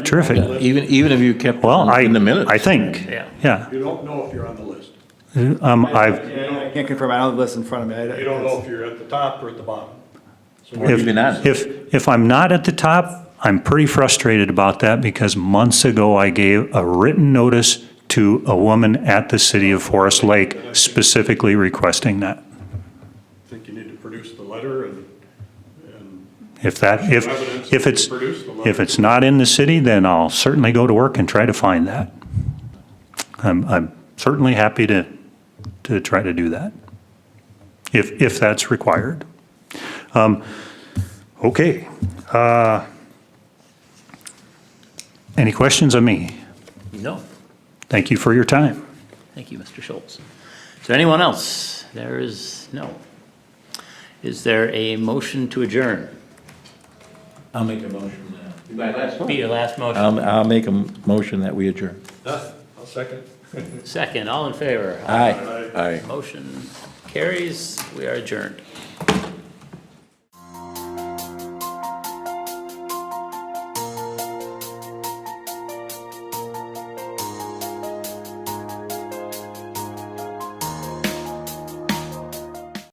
terrific. Even if you kept Well, it in the minutes. I think, yeah. You don't know if you're on the list. I can't confirm, I don't have the list in front of me. You don't know if you're at the top or at the bottom. So Where have you been at? If I'm not at the top, I'm pretty frustrated about that because months ago I gave a written notice to a woman at the city of Forest Lake specifically requesting that. I think you need to produce the letter and If Produce the it's not in the city, then I'll certainly go to work and try to find that. I'm certainly happy to try to do that, if that's required. Okay. Any questions of me? No. Thank you for your time. Thank you, Mr. Schultz. Is there anyone else? There is no. Is there a motion to adjourn? I'll make a motion. Be your last motion. I'll make a motion that we adjourn. I'll second. Second, all in favor? Aye. Aye. Motion carries. We are adjourned.